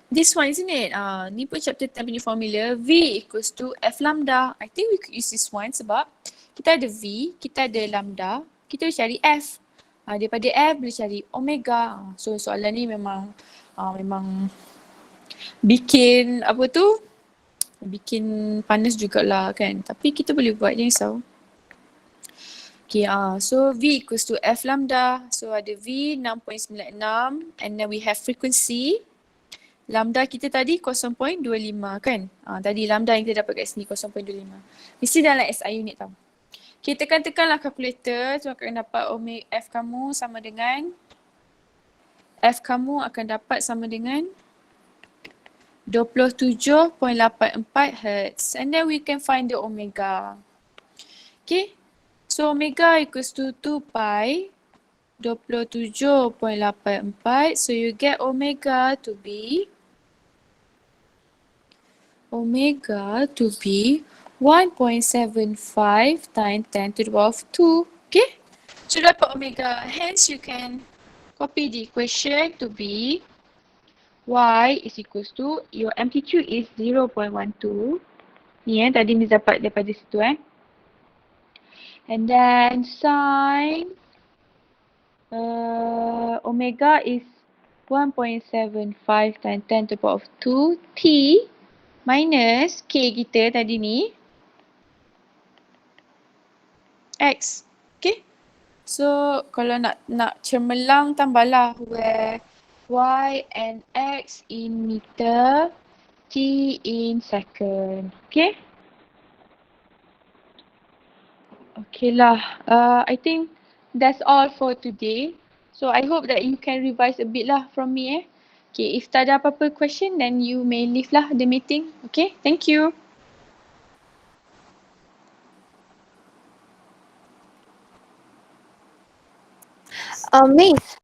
This one isn't it? Ni pun chapter 10 punya formula. V equals to F lambda. I think we could use this one sebab kita ada V, kita ada lambda, kita boleh cari F. Daripada F boleh cari omega. So soalan ni memang bikin bikin panas jugalah kan. Tapi kita boleh buat, jangan risau. Okay, so V equals to F lambda. So ada V 6.96 and then we have frequency. Lambda kita tadi 0.25 kan. Tadi lambda yang kita dapat kat sini 0.25. Mesti dalam SI unit tau. Okay, tekanlah kalkulator. So akan dapat omega F kamu sama dengan akan dapat sama dengan 27.84 Hz. And then we can find the omega. Okay. So omega equals to 2 pi 27.84. So you get omega to be 1.75 times 10 to the power of 2. Okay? So dapat omega. Hence you can copy the equation to be y is equals to your amplitude is 0.12. Ni tadi Miss dapat daripada situ And then sine omega is 1.75 times 10 to the power of 2 t minus k kita tadi ni x. Okay? So kalau nak cemerlang tambahlah where y and x in meter, t in second. Okay? Okay lah. I think that's all for today. So I hope that you can revise a bit lah from me Okay, if tak ada apa-apa question, then you may leave lah the meeting. Okay, thank you. Miss,